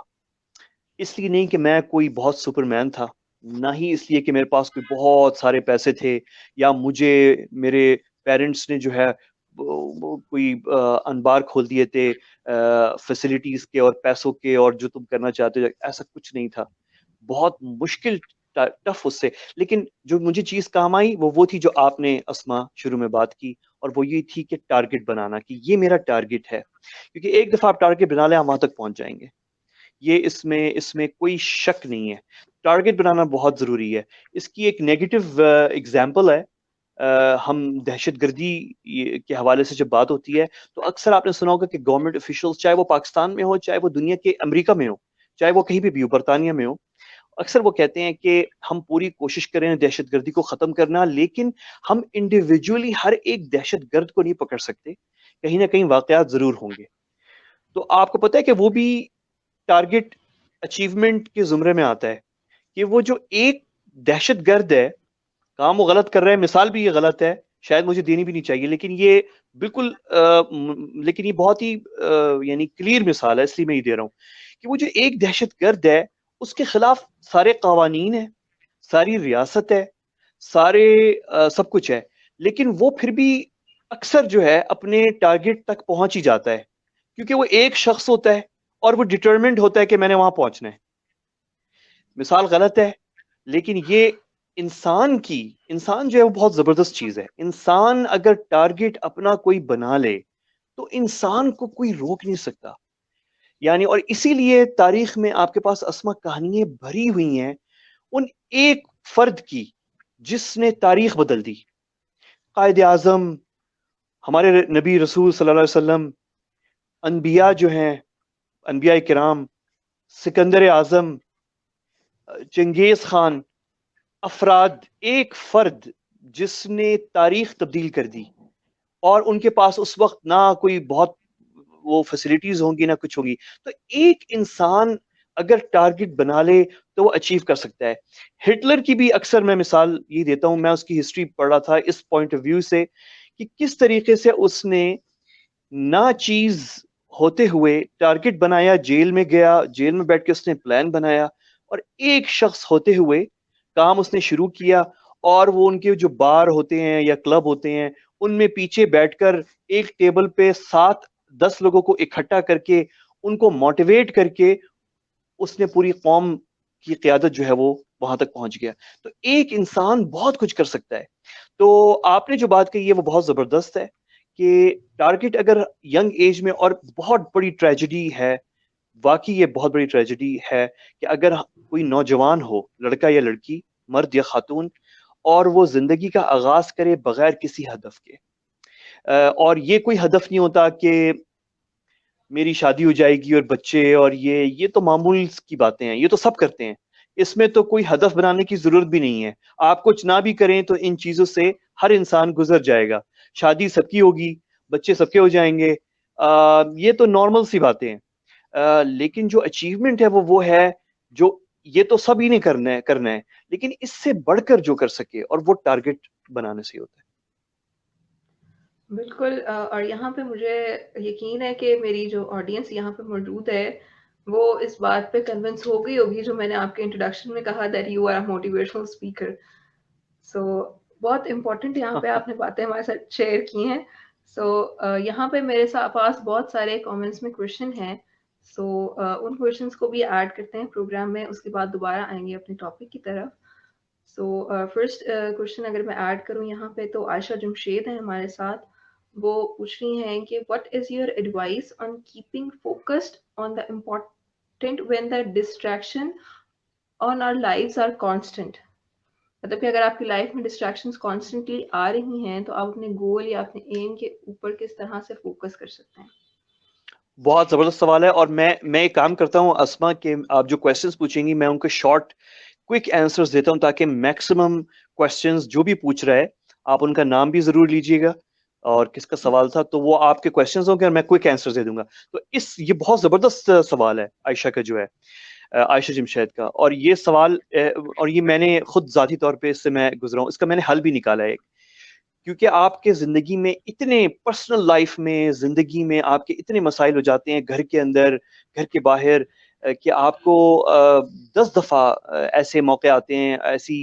اس لیے نہیں کہ میں کوئی بہت سپر مین تھا، نہ ہی اس لیے کہ میرے پاس کوئی بہت سارے پیسے تھے، یا مجھے میرے پیرنٹس نے جو ہے کوئی انبار کھول دیے تھے فیسلٹیز کے اور پیسوں کے، اور جو تم کرنا چاہتے ہو. ایسا کچھ نہیں تھا، بہت مشکل، ٹف اس سے. لیکن جو مجھے چیز کام آئی وہ تھی جو آپ نے اسما شروع میں بات کی، اور وہ یہ تھی کہ ٹارگٹ بنانا، کہ یہ میرا ٹارگٹ ہے. کیونکہ ایک دفعہ آپ ٹارگٹ بنا لیں آپ وہاں تک پہنچ جائیں گے، یہ اس میں کوئی شک نہیں ہے. ٹارگٹ بنانا بہت ضروری ہے. اس کی ایک نیگیٹو ایگزامپل ہے، ہم دہشت گردی کے حوالے سے جب بات ہوتی ہے تو اکثر آپ نے سنا ہوگا کہ گورنمنٹ افیشلز، چاہے وہ پاکستان میں ہو، چاہے وہ دنیا کے امریکہ میں ہو، چاہے وہ کہیں بھی ہو، برطانیہ میں ہو، اکثر وہ کہتے ہیں کہ ہم پوری کوشش کریں دہشت گردی کو ختم کرنا، لیکن ہم انڈیویجولی ہر ایک دہشت گرد کو نہیں پکڑ سکتے، کہیں نہ کہیں واقعات ضرور ہوں گے. تو آپ کو پتہ ہے کہ وہ بھی ٹارگٹ اچیومنٹ کے زمرے میں آتا ہے، کہ وہ جو ایک دہشت گرد ہے، کام وہ غلط کر رہے ہیں، مثال بھی یہ غلط ہے، شاید مجھے دینی بھی نہیں چاہیے، لیکن یہ بالکل لیکن یہ بہت ہی یعنی کلیئر مثال ہے، اس لیے میں یہ دے رہا ہوں کہ وہ جو ایک دہشت گرد ہے اس کے خلاف سارے قوانین ہیں، ساری ریاست ہے، سارے سب کچھ ہے، لیکن وہ پھر بھی اکثر جو ہے اپنے ٹارگٹ تک پہنچ ہی جاتا ہے، کیونکہ وہ ایک شخص ہوتا ہے اور وہ ڈٹرمنڈ ہوتا ہے کہ میں نے وہاں پہنچنا ہے. مثال غلط ہے، لیکن یہ انسان جو ہے وہ بہت زبردست چیز ہے. انسان اگر ٹارگٹ اپنا کوئی بنا لے تو انسان کو کوئی روک نہیں سکتا. یعنی اور اسی لیے تاریخ میں آپ کے پاس اسما کہانیاں بھری ہوئی ہیں ان ایک فرد کی جس نے تاریخ بدل دی. قائد اعظم، ہمارے نبی رسول صلی اللہ علیہ وسلم، انبیاء جو ہیں، انبیاء کرام، سکندر اعظم، چنگیز خان، افراد، ایک فرد جس نے تاریخ تبدیل کر دی. اور ان کے پاس اس وقت نہ کوئی بہت وہ فیسلٹیز ہوں گی نہ کچھ ہوگی. تو ایک انسان اگر ٹارگٹ بنا لے تو وہ اچیو کر سکتا ہے. ہٹلر کی بھی اکثر میں مثال یہ دیتا ہوں، میں اس کی ہسٹری پڑھ رہا تھا اس پوائنٹ آف ویو سے کہ کس طریقے سے اس نے نہ چیز ہوتے ہوئے ٹارگٹ بنایا، جیل میں گیا، جیل میں بیٹھ کے اس نے پلان بنایا، اور ایک شخص ہوتے ہوئے کام اس نے شروع کیا. اور وہ ان کے جو بار ہوتے ہیں یا کلب ہوتے ہیں ان میں پیچھے بیٹھ کر ایک ٹیبل پہ 7-10 لوگوں کو اکٹھا کر کے ان کو موٹیویٹ کر کے اس نے پوری قوم کی قیادت جو ہے وہ وہاں تک پہنچ گیا. تو ایک انسان بہت کچھ کر سکتا ہے. تو آپ نے جو بات کہی ہے وہ بہت زبردست ہے کہ ٹارگٹ اگر ینگ ایج میں، اور بہت بڑی ٹریجڈی ہے، واقعی یہ بہت بڑی ٹریجڈی ہے کہ اگر کوئی نوجوان ہو، لڑکا یا لڑکی، مرد یا خاتون، اور وہ زندگی کا آغاز کرے بغیر کسی ہدف کے. اور یہ کوئی ہدف نہیں ہوتا کہ میری شادی ہو جائے گی اور بچے، اور یہ تو معمول کی باتیں ہیں، یہ تو سب کرتے ہیں، اس میں تو کوئی ہدف بنانے کی ضرورت بھی نہیں ہے. آپ کچھ نہ بھی کریں تو ان چیزوں سے ہر انسان گزر جائے گا. شادی سب کی ہوگی، بچے سب کے ہو جائیں گے، یہ تو نارمل سی باتیں ہیں. لیکن جو اچیومنٹ ہے وہ ہے جو یہ تو سب ہی نے کرنا ہے، لیکن اس سے بڑھ کر جو کر سکے، اور وہ ٹارگٹ بنانے سے ہوتا ہے. بالکل، اور یہاں پہ مجھے یقین ہے کہ میری جو آڈینس یہاں پہ موجود ہے وہ اس بات پہ کنونس ہو گئی ہوگی جو میں نے آپ کے انٹروڈکشن میں کہا، that you are motivational speaker. So بہت امپورٹنٹ یہاں پہ آپ نے باتیں ہمارے ساتھ شیئر کی ہیں. سو یہاں پہ میرے پاس بہت سارے کامنٹس میں کویشچن ہیں. سو ان کویشچنس کو بھی ایڈ کرتے ہیں پروگرام میں, اس کے بعد دوبارہ آئیں گے اپنے ٹاپک کی طرف. سو فرسٹ کویشچن اگر میں ایڈ کروں یہاں پہ, تو عائشہ جمشید ہیں ہمارے ساتھ. وہ پوچھ رہی ہیں کہ what is your advice on keeping focused on the important when the distraction on our lives are constant. مطلب کہ اگر آپ کی لائف میں ڈسٹریکشنز کانسٹنٹلی آ رہی ہیں تو آپ اپنے گول یا اپنے ایم کے اوپر کس طرح سے فوکس کر سکتے ہیں؟ بہت زبردست سوال ہے, اور میں ایک کام کرتا ہوں اسما کہ آپ جو کویشچنز پوچھیں گی میں ان کو شارٹ کوئک آنسرز دیتا ہوں, تاکہ میکسیمم کویشچنز جو بھی پوچھ رہا ہے آپ ان کا نام بھی ضرور لیجیے گا اور کس کا سوال تھا, تو وہ آپ کے کویشچنز ہوں گے اور میں کوئک آنسر دے دوں گا. تو یہ بہت زبردست سوال ہے عائشہ کا, جو ہے عائشہ جمشید کا, اور یہ سوال اور یہ میں نے خود ذاتی طور پہ اس سے میں گزرا ہوں, اس کا میں نے حل بھی نکالا ہے. کیونکہ آپ کے زندگی میں اتنے پرسنل لائف میں زندگی میں آپ کے اتنے مسائل ہو جاتے ہیں, گھر کے اندر گھر کے باہر, کہ آپ کو 10 دفعہ ایسے موقع آتے ہیں, ایسی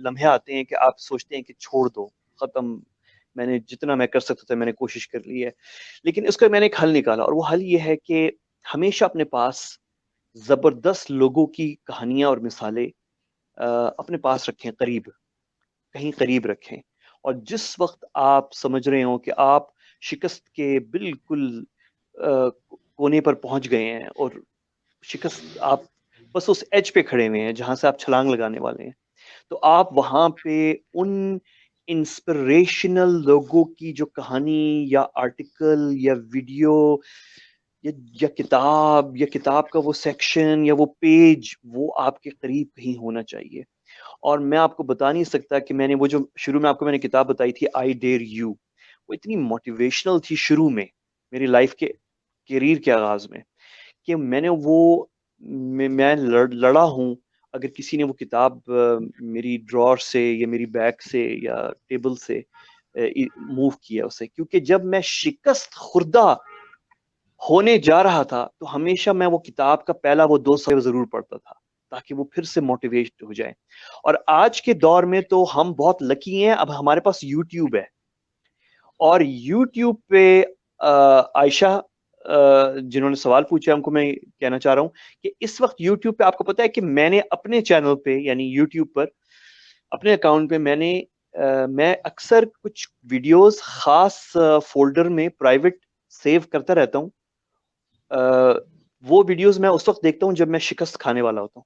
لمحے آتے ہیں کہ آپ سوچتے ہیں کہ چھوڑ دو, ختم, میں نے جتنا میں کر سکتا تھا میں نے کوشش کر لی ہے. لیکن اس کا میں نے ایک حل نکالا, اور وہ حل یہ ہے کہ ہمیشہ اپنے پاس زبردست لوگوں کی کہانیاں اور مثالیں اپنے پاس رکھیں, کہیں قریب رکھیں. اور جس وقت آپ سمجھ رہے ہوں کہ آپ شکست کے بالکل کونے پر پہنچ گئے ہیں, اور شکست آپ بس اس ایج پہ کھڑے ہوئے ہیں جہاں سے آپ چھلانگ لگانے والے ہیں, تو آپ وہاں پہ ان انسپریشنل لوگوں کی جو کہانی یا آرٹیکل یا ویڈیو یا کتاب کا وہ سیکشن یا وہ پیج, وہ آپ کے قریب کہیں ہونا چاہیے. اور میں آپ کو بتا نہیں سکتا کہ میں نے وہ جو شروع میں آپ کو میں نے کتاب بتائی تھی آئی ڈیئر یو, وہ اتنی موٹیویشنل تھی شروع میں میری لائف کے کیریئر کے آغاز میں, کہ میں نے وہ میں لڑا ہوں. اگر کسی نے وہ کتاب میری ڈرار سے یا میری بیگ سے یا ٹیبل سے موو کیا اسے, کیونکہ جب میں شکست خوردہ ہونے جا رہا تھا تو ہمیشہ میں وہ کتاب کا پہلا وہ 2 صفحے ضرور پڑھتا تھا, تاکہ وہ پھر سے موٹیویٹ ہو جائے. اور آج کے دور میں تو ہم بہت لکی ہیں, اب ہمارے پاس یوٹیوب ہے, اور یوٹیوب پہ عائشہ جنہوں نے سوال پوچھا ان کو میں کہنا چاہ رہا ہوں کہ اس وقت یوٹیوب پہ آپ کو پتا ہے کہ میں نے اپنے چینل پہ یعنی یوٹیوب پر اپنے اکاؤنٹ پہ میں اکثر کچھ ویڈیوز خاص فولڈر میں پرائیویٹ سیو کرتا رہتا ہوں. وہ ویڈیوز میں اس وقت دیکھتا ہوں جب میں شکست کھانے والا ہوتا ہوں,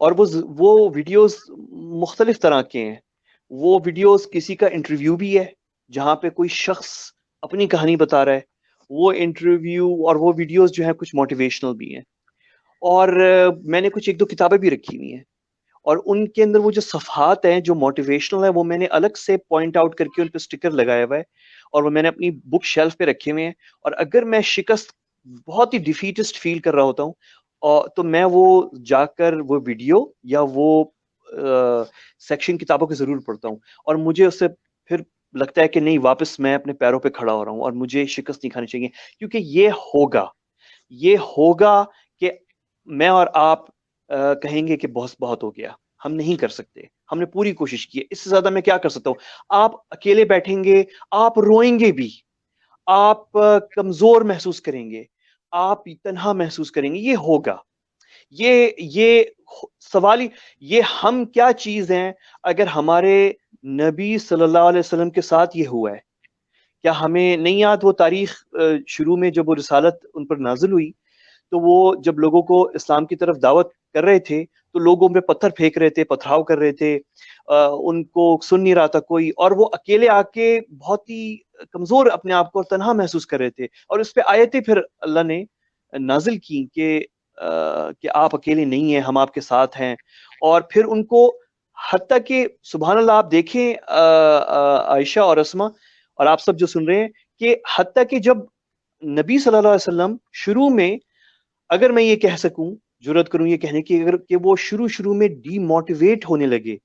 اور وہ ویڈیوز مختلف طرح کے ہیں. وہ ویڈیوز کسی کا انٹرویو بھی ہے جہاں پہ کوئی شخص اپنی کہانی بتا رہا ہے, وہ انٹرویو اور وہ ویڈیوز جو ہیں کچھ موٹیویشنل بھی ہیں. اور میں نے کچھ 1-2 کتابیں بھی رکھی ہوئی ہیں, اور ان کے اندر وہ جو صفحات ہیں جو موٹیویشنل ہیں وہ میں نے الگ سے پوائنٹ آؤٹ کر کے ان پہ اسٹیکر لگایا ہوا ہے, اور وہ میں نے اپنی بک شیلف پہ رکھے ہوئے ہیں. اور اگر میں شکست بہت ہی ڈیفیٹسٹ فیل کر رہا ہوتا ہوں تو میں وہ جا کر وہ ویڈیو یا وہ سیکشن کتابوں کے ضرور پڑھتا ہوں, اور مجھے اس سے پھر لگتا ہے کہ نہیں, واپس میں اپنے پیروں پہ کھڑا ہو رہا ہوں اور مجھے شکست نہیں کھانی چاہیے. کیونکہ یہ ہوگا کہ میں اور آپ کہیں گے کہ بہت ہو گیا, ہم نہیں کر سکتے, ہم نے پوری کوشش کی ہے, اس سے زیادہ میں کیا کر سکتا ہوں. آپ اکیلے بیٹھیں گے, آپ روئیں گے بھی, آپ کمزور محسوس کریں گے, آپ تنہا محسوس کریں گے. یہ ہوگا, یہ سوال ہی, یہ ہم کیا چیز ہیں اگر ہمارے نبی صلی اللہ علیہ وسلم کے ساتھ یہ ہوا ہے. کیا ہمیں نہیں یاد وہ تاریخ شروع میں جب وہ رسالت ان پر نازل ہوئی تو وہ جب لوگوں کو اسلام کی طرف دعوت کر رہے تھے تو لوگوں پہ پتھر پھینک رہے تھے, پتھراؤ کر رہے تھے, ان کو سن نہیں رہا تھا کوئی, اور وہ اکیلے آ کے بہت ہی کمزور اپنے آپ کو تنہا محسوس کر رہے تھے. اور اس پہ آیتیں پھر اللہ نے نازل کی کہ آپ اکیلے نہیں ہیں, ہم آپ کے ساتھ ہیں. اور پھر ان کو حتیٰ کہ سبحان اللہ آپ دیکھیں عائشہ اور اسما اور آپ سب جو سن رہے ہیں, کہ حتیٰ کہ جب نبی صلی اللہ علیہ وسلم شروع میں, اگر میں یہ کہہ سکوں, جرات کروں یہ کہنے کی, اگر کہ وہ شروع میں ڈی موٹیویٹ ہونے لگے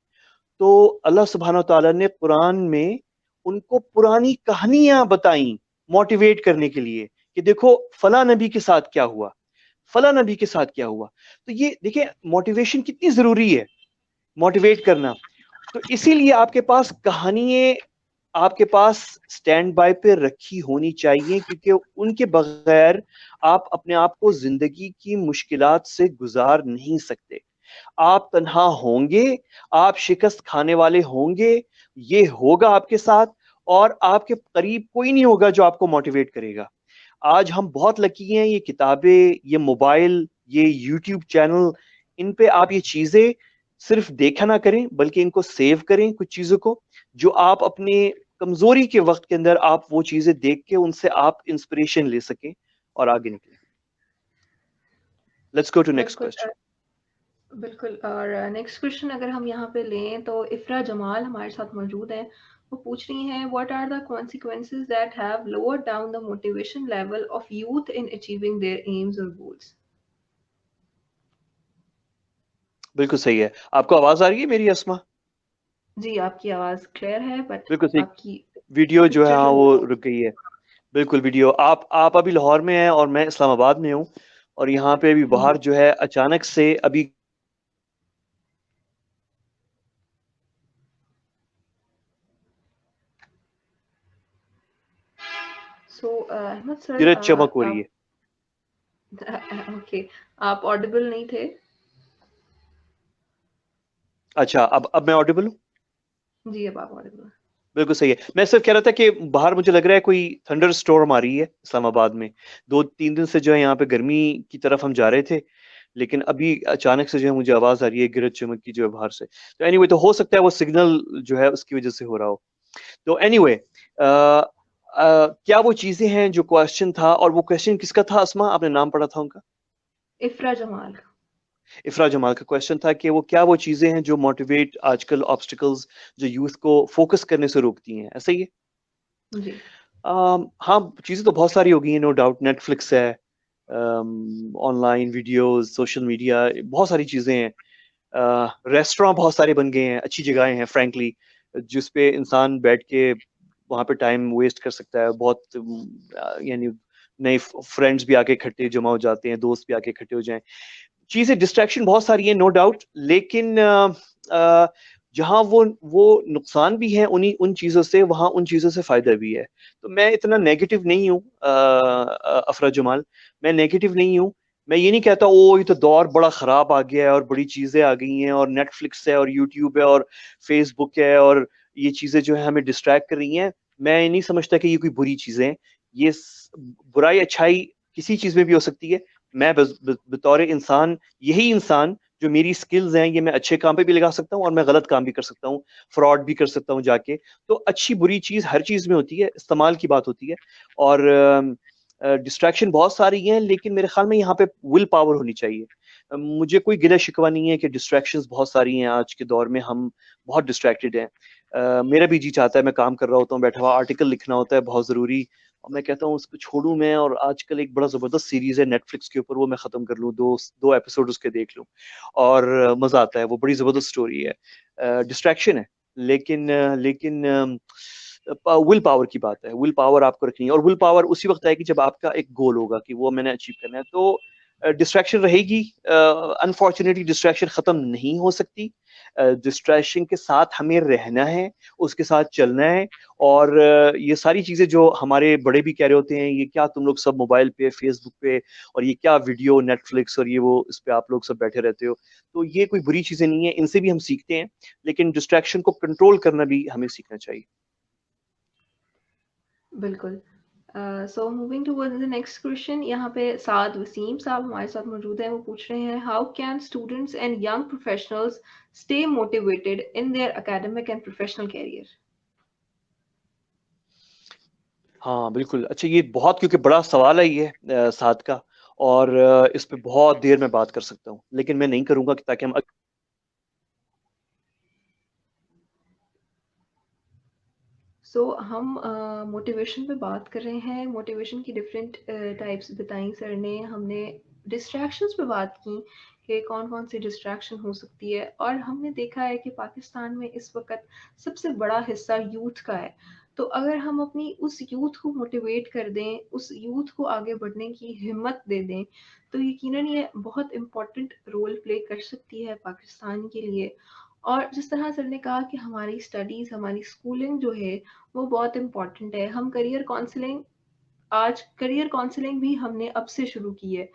تو اللہ سبحانہ وتعالیٰ نے قرآن میں ان کو پرانی کہانیاں بتائیں موٹیویٹ کرنے کے لیے کہ دیکھو فلاں نبی کے ساتھ کیا ہوا, فلاں نبی کے ساتھ کیا ہوا. تو یہ دیکھیں موٹیویشن کتنی ضروری ہے, موٹیویٹ کرنا. تو اسی لیے آپ کے پاس کہانیاں آپ کے پاس سٹینڈ بائی پہ رکھی ہونی چاہیے، کیونکہ ان کے بغیر آپ اپنے آپ کو زندگی کی مشکلات سے گزار نہیں سکتے. آپ تنہا ہوں گے، آپ شکست کھانے والے ہوں گے، یہ ہوگا آپ کے ساتھ، اور آپ کے قریب کوئی نہیں ہوگا جو آپ کو موٹیویٹ کرے گا. آج ہم بہت لکی ہیں، یہ کتابیں، یہ موبائل، یہ یوٹیوب چینل، ان پہ آپ یہ چیزیں صرف دیکھا نہ کریں بلکہ ان کو سیو کریں، کچھ چیزوں کو جو آپ اپنے کمزوری کے وقت کے اندر آپ وہ چیزیں دیکھ کے ان سے آپ انسپریشن لے سکیں اور آگے نکلیں. لیٹس گو ٹو نیکسٹ بالکل کوسچن. بالکل. اور نیکسٹ کوشچن اگر ہم یہاں پہ لیں تو افرا جمال ہمارے ساتھ موجود ہیں. وہ پوچھ رہی ہیں what are the consequences that have lowered down the motivation level of youth in achieving their aims or goals. بالکل صحیح ہے. آپ کو آواز آ رہی ہے میری اسما؟ جی آپ کی آواز کلیئر ہے بٹ بالکل صحیح. آپ کی ویڈیو جو ہے پکچر ہاں جو وہ ہے رک گئی ہے. بالکل ویڈیو آپ ابھی لاہور میں ہیں اور میں اسلام آباد میں ہوں، اور یہاں پہ ابھی جی. باہر جو ہے اچانک سے ابھی سو احمد سر گرج چمک ہو رہی آپ ہے. اوکے آپ آڈیبل نہیں تھے. اچھا اب میں آڈیبل ہوں؟ جی اب آپ آڈیبل ہیں. بالکل صحیح ہے. میں صرف کہہ رہا تھا کہ باہر مجھے لگ رہا ہے کوئی تھنڈر اسٹورم آ رہی ہے اسلام آباد میں. 2-3 دن سے جو ہے یہاں پہ گرمی کی طرف ہم جا رہے تھے، لیکن ابھی اچانک سے جو ہے مجھے آواز آ رہی ہے گرج چمک کی جو ہے باہر سے. تو اینی وے، تو ہو سکتا ہے وہ سگنل جو ہے اس کی وجہ سے ہو رہا ہو. تو اینی وے، کیا وہ چیزیں ہیں جو کوشچن تھا، اور وہ کوشچن کس کا تھا اسما؟ آپ نے نام پڑھا تھا ان کا؟ افرا جمال. افرا جمال کا کوشچن تھا کہ وہ کیا وہ چیزیں ہیں جو موٹیویٹ آج کل آبسٹیکلز جو یوتھ کو فوکس کرنے سے روکتی ہیں، ایسا ہی ہے؟ جی. ہاں چیزیں تو بہت ساری ہو گئی ہیں، نو ڈاؤٹ. نیٹ فلکس ہے، on line videos, social media, بہت ساری چیزیں ہیں. ریسٹوراں بہت سارے بن گئے ہیں، اچھی جگہیں ہیں فرینکلی، جس پہ انسان بیٹھ کے وہاں پہ ٹائم ویسٹ کر سکتا ہے. بہت یعنی نئے فرینڈس بھی آ کے اکٹھے جمع ہو جاتے ہیں، دوست بھی آ کے اکٹھے ہو جائیں. چیزیں ڈسٹریکشن بہت ساری ہیں نو ڈاؤٹ، لیکن جہاں وہ نقصان بھی ہے ان چیزوں سے، وہاں ان چیزوں سے فائدہ بھی ہے. تو میں اتنا نیگیٹو نہیں ہوں افرا جمال، میں نیگیٹو نہیں ہوں. میں یہ نہیں کہتا او یہ تو دور بڑا خراب آ گیا ہے اور بڑی چیزیں آ گئی ہیں اور نیٹ فلکس ہے اور یوٹیوب ہے اور فیس بک ہے اور یہ چیزیں جو ہے ہمیں ڈسٹریکٹ کر رہی ہیں. میں نہیں سمجھتا کہ یہ کوئی بری چیزیں ہیں. یہ برائی اچھائی کسی چیز میں بھی ہو سکتی ہے. میں بطور انسان، یہی انسان جو میری سکلز ہیں یہ میں اچھے کام پہ بھی لگا سکتا ہوں اور میں غلط کام بھی کر سکتا ہوں، فراڈ بھی کر سکتا ہوں جا کے. تو اچھی بری چیز ہر چیز میں ہوتی ہے، استعمال کی بات ہوتی ہے. اور ڈسٹریکشن بہت ساری ہیں، لیکن میرے خیال میں یہاں پہ ول پاور ہونی چاہیے. مجھے کوئی گلہ شکوہ نہیں ہے کہ ڈسٹریکشنز بہت ساری ہیں آج کے دور میں، ہم بہت ڈسٹریکٹڈ ہیں. میرا بھی جی چاہتا ہے، میں کام کر رہا ہوتا ہوں بیٹھا ہوا، آرٹیکل لکھنا ہوتا ہے بہت ضروری، اور میں کہتا ہوں اس کو چھوڑوں میں. اور آج کل ایک بڑا زبردست سیریز ہے نیٹ فلکس کے اوپر، وہ میں ختم کر لوں، دو ایپیسوڈ اس کے دیکھ لوں، اور مزہ آتا ہے. وہ بڑی زبردست سٹوری ہے. ڈسٹریکشن ہے، لیکن ول پاور کی بات ہے. ول پاور آپ کو رکھنی ہے، اور ول پاور اسی وقت آئے گی جب آپ کا ایک گول ہوگا کہ وہ میں نے اچیو کرنا ہے. تو ڈسٹریکشن رہے گی، انفارچونیٹلی ڈسٹریکشن ختم نہیں ہو سکتی. ڈسٹریکشن کے ساتھ ہمیں رہنا ہے، اس کے ساتھ چلنا ہے. اور یہ ساری چیزیں جو ہمارے بڑے بھی کہہ رہے ہوتے ہیں، یہ کیا تم لوگ سب موبائل پہ، فیس بک پہ، اور یہ کیا ویڈیو نیٹ فلکس اور یہ وہ اس پہ آپ لوگ سب بیٹھے رہتے ہو. تو یہ کوئی بری چیزیں نہیں ہیں، ان سے بھی ہم سیکھتے ہیں، لیکن ڈسٹریکشن کو کنٹرول کرنا بھی ہمیں سیکھنا چاہیے. بالکل. So moving toward the next question, یہاں پہ سعد وسیم صاحب ہمارے ساتھ موجود ہیں. وہ پوچھ رہے ہیں how can students and young professionals stay motivated in their academic and professional career. ہاں بالکل. اچھا یہ بہت کیونکہ بڑا سوال ہے یہ ساتھ کا، اور اس پہ بہت دیر میں بات کر سکتا ہوں، لیکن میں نہیں کروں گا تاکہ ہم سو ہم موٹیویشن پہ بات کر رہے ہیں. موٹیویشن کی ڈفرینٹ ٹائپس بتائیں سر نے. ہم نے ڈسٹریکشنز پہ بات کی کہ کون کون سی ڈسٹریکشن ہو سکتی ہے، اور ہم نے دیکھا ہے کہ پاکستان میں اس وقت سب سے بڑا حصہ یوتھ کا ہے. تو اگر ہم اپنی اس یوتھ کو موٹیویٹ کر دیں، اس یوتھ کو آگے بڑھنے کی ہمت دے دیں، تو یقیناً یہ بہت امپورٹنٹ رول پلے کر سکتی ہے پاکستان کے لیے. اور جس طرح سر نے کہا کہ ہماری اسٹڈیز، ہماری اسکولنگ جو ہے وہ بہت امپورٹنٹ ہے. ہم کریئر کاؤنسلنگ بھی ہم نے اب سے شروع کی ہے.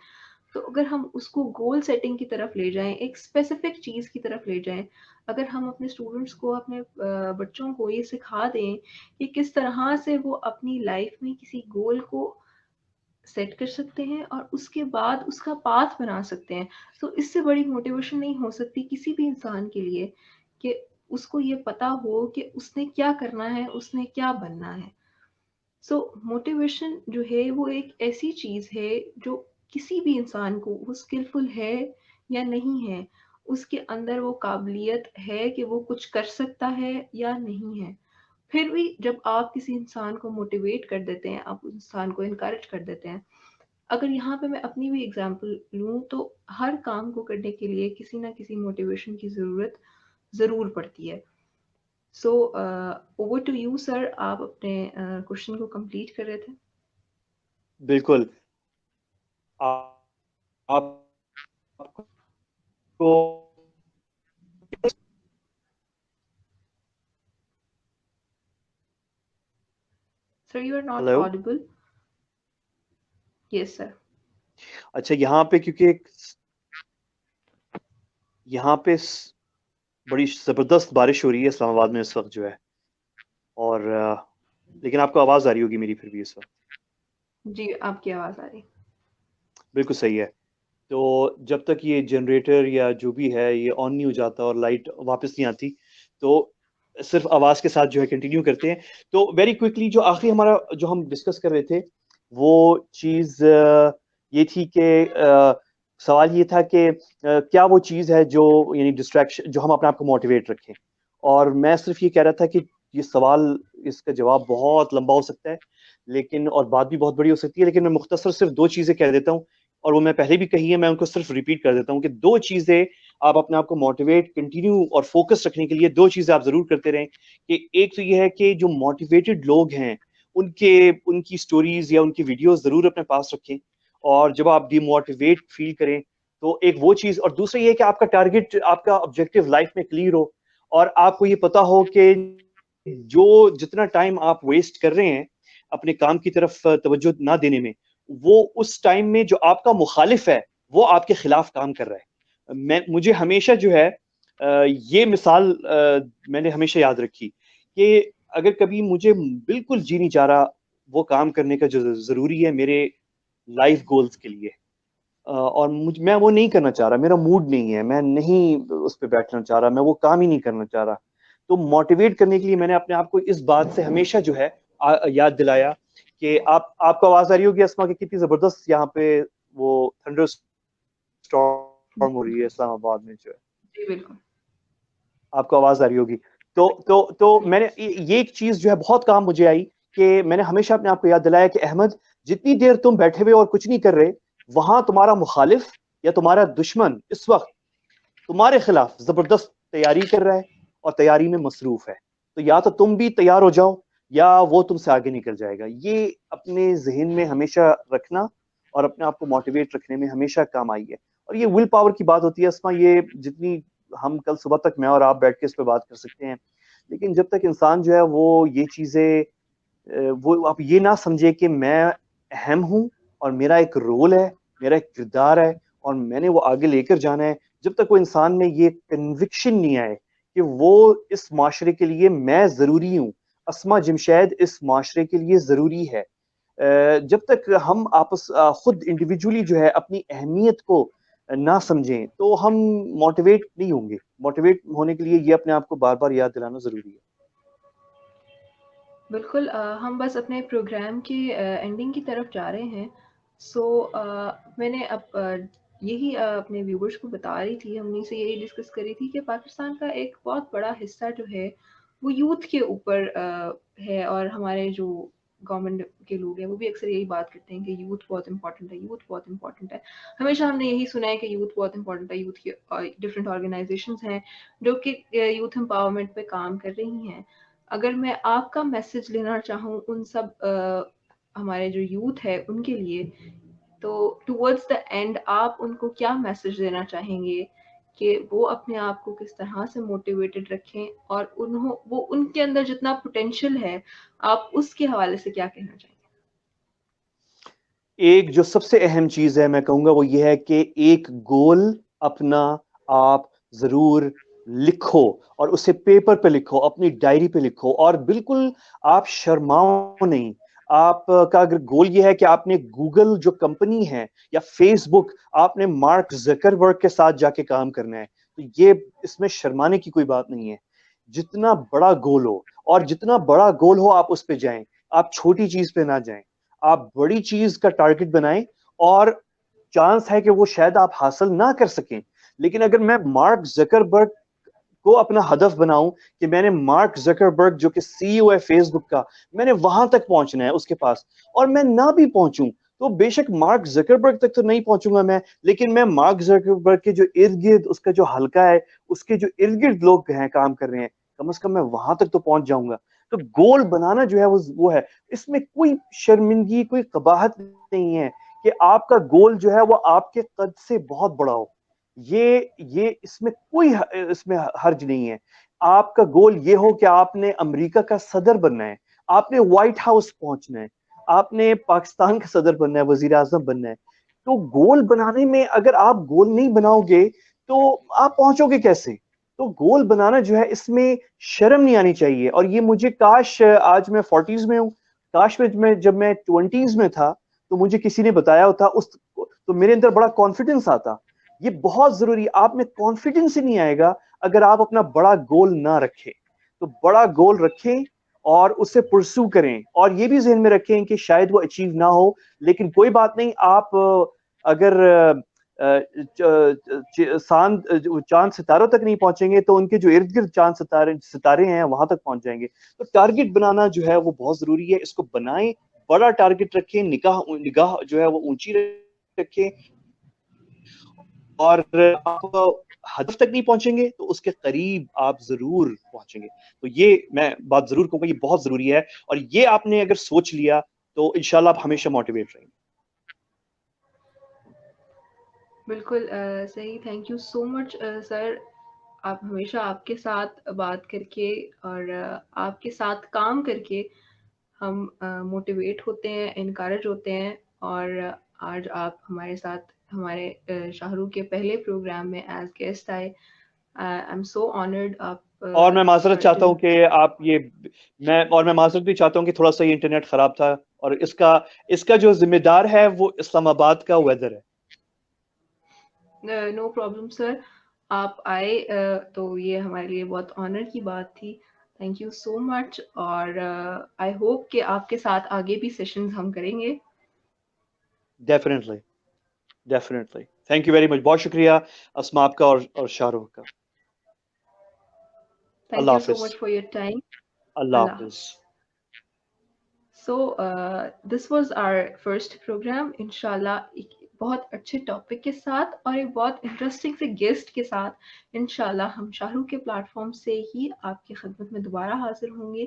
تو اگر ہم اس کو گول سیٹنگ کی طرف لے جائیں، ایک اسپیسیفک چیز کی طرف لے جائیں، اگر ہم اپنے اسٹوڈنٹس کو، اپنے بچوں کو یہ سکھا دیں کہ کس طرح سے وہ اپنی لائف میں کسی گول کو سیٹ کر سکتے ہیں اور اس کے بعد اس کا پاتھ بنا سکتے ہیں، تو اس سے بڑی موٹیویشن نہیں ہو سکتی کسی بھی انسان کے لیے کہ اس کو یہ پتا ہو کہ اس نے کیا کرنا ہے، اس نے کیا بننا ہے. سو موٹیویشن جو ہے وہ ایک ایسی چیز ہے جو کسی بھی انسان کو، وہ اسکلفل ہے یا نہیں ہے، اس کے اندر وہ قابلیت ہے کہ وہ کچھ کر سکتا ہے یا نہیں ہے. پھر بھی جب آپ کسی انسان کو موٹیویٹ کر دیتے ہیں، آپ اس انسان کو انکریج کر دیتے ہیں. اگر یہاں پہ میں اپنی بھی اگزامپل لوں تو ہر کام کو کرنے کے لیے کسی نہ کسی موٹیویشن کی ضرورت ضرور پڑتی ہے. سو اوور ٹو یو سر، آپ اپنے کوشچن کو کمپلیٹ کر رہے تھے. بالکل. آپ کو sir you are not hello. Audible. Yes sir. اچھا، یہاں پہ کیونکہ یہاں پہ بڑی زبردست بارش ہو رہی ہے اسلام آباد میں اس وقت جو ہے، اور لیکن آپ کو آواز آ رہی ہوگی میری پھر بھی اس وقت. جی آپ کی آواز آ رہی. بالکل صحیح ہے. تو جب تک یہ جنریٹر یا جو بھی ہے یہ آن نہیں ہو جاتا اور لائٹ واپس نہیں آتی، تو صرف آواز کے ساتھ جو ہے کنٹینیو کرتے ہیں. تو ویری کوئکلی جو آخری ہمارا جو ہم ڈسکس کر رہے تھے وہ چیز یہ تھی کہ سوال یہ تھا کہ کیا وہ چیز ہے جو یعنی ڈسٹریکشن جو ہم اپنے آپ کو موٹیویٹ رکھیں. اور میں صرف یہ کہہ رہا تھا کہ یہ سوال، اس کا جواب بہت لمبا ہو سکتا ہے لیکن، اور بات بھی بہت بڑی ہو سکتی ہے، لیکن میں مختصر صرف دو چیزیں کہہ دیتا ہوں، اور وہ میں پہلے بھی کہی ہے، میں ان کو صرف ریپیٹ کر دیتا ہوں کہ دو چیزیں آپ اپنے آپ کو موٹیویٹ، کنٹینیو اور فوکس رکھنے کے لیے دو چیزیں آپ ضرور کرتے رہیں. کہ ایک تو یہ ہے کہ جو موٹیویٹڈ لوگ ہیں ان کی سٹوریز یا ان کی ویڈیوز ضرور اپنے پاس رکھیں، اور جب آپ ڈی موٹیویٹ فیل کریں تو ایک وہ چیز، اور دوسرا یہ ہے کہ آپ کا ٹارگٹ، آپ کا آبجیکٹو لائف میں کلیئر ہو، اور آپ کو یہ پتا ہو کہ جو جتنا ٹائم آپ ویسٹ کر رہے ہیں اپنے کام کی طرف توجہ نہ دینے میں، وہ اس ٹائم میں جو آپ کا مخالف ہے وہ آپ کے خلاف کام کر رہا ہے. مجھے ہمیشہ جو ہے یہ مثال میں نے ہمیشہ یاد رکھی کہ اگر کبھی مجھے بالکل جی نہیں چاہ رہا وہ کام کرنے کا جو ضروری ہے میرے لائف گولز کے لیے، اور میں وہ نہیں کرنا چاہ رہا، میرا موڈ نہیں ہے، میں نہیں اس پہ بیٹھنا چاہ رہا، میں وہ کام ہی نہیں کرنا چاہ رہا، تو موٹیویٹ کرنے کے لیے میں نے اپنے آپ کو اس بات سے ہمیشہ جو ہے یاد دلایا کہ آپ کو آواز آ رہی ہوگی اسما کہ کتنی زبردست یہاں پہ وہ تھنڈر اسٹارم ہو رہی ہے اسلام آباد میں جو ہے. جی بالکل. آپ کو آواز آ رہی ہوگی. تو میں نے یہ ایک چیز جو ہے بہت کام مجھے آئی کہ میں نے ہمیشہ اپنے آپ کو یاد دلایا کہ احمد، جتنی دیر تم بیٹھے ہوئے اور کچھ نہیں کر رہے، وہاں تمہارا مخالف یا تمہارا دشمن اس وقت تمہارے خلاف زبردست تیاری کر رہا ہے اور تیاری میں مصروف ہے. تو یا تو تم بھی تیار ہو جاؤ یا وہ تم سے آگے نکل جائے گا. یہ اپنے ذہن میں ہمیشہ رکھنا اور اپنے آپ کو موٹیویٹ رکھنے میں ہمیشہ کام آئی ہے. اور یہ ول پاور کی بات ہوتی ہے اسما، یہ جتنی ہم کل صبح تک میں اور آپ بیٹھ کے اس پہ بات کر سکتے ہیں، لیکن جب تک انسان جو ہے وہ یہ چیزیں وہ آپ یہ نہ سمجھے کہ میں اہم ہوں اور میرا ایک رول ہے، میرا ایک کردار ہے اور میں نے وہ آگے لے کر جانا ہے، جب تک وہ انسان میں یہ کنوکشن نہیں آئے کہ وہ اس معاشرے کے لیے میں ضروری ہوں، اسما جمشید اس معاشرے کے لیے ضروری ہے، جب تک ہم آپس خود انڈیویجولی جو ہے اپنی اہمیت کو نہ سمجھیں تو ہم موٹیویٹ نہیں ہوں گے. موٹیویٹ ہونے کے لیے یہ اپنے آپ کو بار بار یاد دلانا ضروری ہے. بالکل. ہم بس اپنے پروگرام کی اینڈنگ کی طرف جا رہے ہیں. سو میں نے اب یہی اپنے ویورز کو بتا رہی تھی، ہم نے سے یہی ڈسکس کری تھی کہ پاکستان کا ایک بہت بڑا حصہ جو ہے وہ یوتھ کے اوپر ہے، اور ہمارے جو گورنمنٹ کے لوگ ہیں وہ بھی اکثر یہی بات کرتے ہیں کہ یوتھ بہت امپورٹنٹ ہے، یوتھ بہت امپورٹنٹ ہے. ہمیشہ ہم نے یہی سنا ہے کہ یوتھ بہت امپورٹنٹ ہے، یوتھ کی ڈفرینٹ آرگنائزیشنز ہیں جو کہ یوتھ امپاورمنٹ پہ کام کر رہی ہیں. اگر میں آپ کا میسج لینا چاہوں ان سب ہمارے جو یوتھ ہے ان کے لیے، تو ٹورڈز دا اینڈ آپ ان کو کیا میسج دینا چاہیں گے کہ وہ اپنے آپ کو کس طرح سے موٹیویٹڈ رکھیں اور وہ ان کے اندر جتنا پوٹینشیل ہے، آپ اس کے حوالے سے کیا کہنا چاہیں گے؟ ایک جو سب سے اہم چیز ہے میں کہوں گا وہ یہ ہے کہ ایک گول اپنا آپ ضرور لکھو، اور اسے پیپر پہ لکھو، اپنی ڈائری پہ لکھو، اور بالکل آپ شرماؤ نہیں. آپ کا اگر گول یہ ہے کہ آپ نے گوگل جو کمپنی ہے یا فیس بک، آپ نے مارک زکربرگ کے ساتھ جا کے کام کرنا ہے، تو یہ اس میں شرمانے کی کوئی بات نہیں ہے. جتنا بڑا گول ہو، اور جتنا بڑا گول ہو آپ اس پہ جائیں، آپ چھوٹی چیز پہ نہ جائیں. آپ بڑی چیز کا ٹارگٹ بنائیں، اور چانس ہے کہ وہ شاید آپ حاصل نہ کر سکیں، لیکن اگر میں مارک زکربرگ کو اپنا ہدف بناؤں کہ میں نے مارک زکربرگ جو کہ سی او ہے فیس بک کا، میں نے وہاں تک پہنچنا ہے اس کے پاس، اور میں نہ بھی پہنچوں تو بے شک مارک زکربرگ تک تو نہیں پہنچوں گا میں، لیکن میں مارک زکربرگ کے جو ارد گرد اس کا جو حلقہ ہے، اس کے جو ارد گرد لوگ ہیں کام کر رہے ہیں، کم از کم میں وہاں تک تو پہنچ جاؤں گا. تو گول بنانا جو ہے وہ ہے، اس میں کوئی شرمندگی، کوئی قباحت نہیں ہے کہ آپ کا گول جو ہے وہ آپ کے قد سے بہت بڑا ہو. یہ اس میں کوئی اس میں حرج نہیں ہے. آپ کا گول یہ ہو کہ آپ نے امریکہ کا صدر بننا ہے، آپ نے وائٹ ہاؤس پہنچنا ہے، آپ نے پاکستان کا صدر بننا ہے، وزیر اعظم بننا ہے. تو گول بنانے میں اگر آپ گول نہیں بناؤ گے تو آپ پہنچو گے کیسے؟ تو گول بنانا جو ہے اس میں شرم نہیں آنی چاہیے. اور یہ مجھے کاش، آج میں 40s میں ہوں، کاش جب میں 20s میں تھا تو مجھے کسی نے بتایا ہوتا تو میرے اندر بڑا کانفیڈنس آتا. یہ بہت ضروری. آپ میں کانفیڈنس ہی نہیں آئے گا اگر آپ اپنا بڑا گول نہ رکھیں. تو بڑا گول رکھیں اور اسے پرسو کریں، اور یہ بھی ذہن میں رکھیں کہ شاید وہ اچیو نہ ہو، لیکن کوئی بات نہیں. آپ اگر چاند ستاروں تک نہیں پہنچیں گے تو ان کے جو ارد گرد چاند ستارے ہیں وہاں تک پہنچ جائیں گے. تو ٹارگٹ بنانا جو ہے وہ بہت ضروری ہے. اس کو بنائیں، بڑا ٹارگٹ رکھیں، نگاہ جو ہے وہ اونچی رکھیں، اور آپ ہدف تک نہیں پہنچیں گے تو اس کے قریب آپ ضرور پہنچیں گے. تو یہ میں بات ضرور کہوں گا، یہ بہت ضروری ہے، اور یہ آپ نے اگر سوچ لیا تو انشاءاللہ آپ ہمیشہ موٹیویٹ رہیں گے. بالکل صحیح. تھینک یو سو مچ سر. آپ ہمیشہ آپ کے ساتھ بات کر کے اور آپ کے ساتھ کام کر کے ہم موٹیویٹ ہوتے ہیں، انکریج ہوتے ہیں. اور آج آپ ہمارے ساتھ ہمارے شاہ رخ کے پہلے پروگرام میں ایز گیسٹ آئے. I am so honoured. آپ اور میں معذرت چاہتا ہوں سرٹن کہ میں معذرت بھی چاہتا ہوں کہ تھوڑا سا یہ انٹرنیٹ خراب تھا، اور اس کا جو ذمہ دار ہے وہ اسلام آباد کا ویدر ہے. No problem sir. آپ آئے تو یہ ہمارے لیے بہت آنر کی بات تھی. تھینک یو سو مچ. اور آئی ہوپ کہ آپ کے ساتھ آگے بھی سیشنز ہم کریں گے. Definitely, definitely. Thank you very much. بہت شکریہ اسما آپ کا اور شاہ رخ کا. تھینک اللہ یو سو حافظ. Much for your time. اللہ اللہ حافظ. حافظ. So this was our first programme. انشاءاللہ ایک بہت اچھے ٹاپک کے ساتھ اور ایک بہت انٹرسٹنگ سے گیسٹ کے ساتھ انشاءاللہ ہم شاہ رخ کے پلیٹ فارم سے ہی آپ کی خدمت میں دوبارہ حاضر ہوں گے.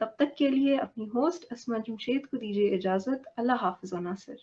تب تک کے لیے اپنی ہوسٹ اسما جمشید کو دیجیے اجازت. اللہ حافظ و ناصر.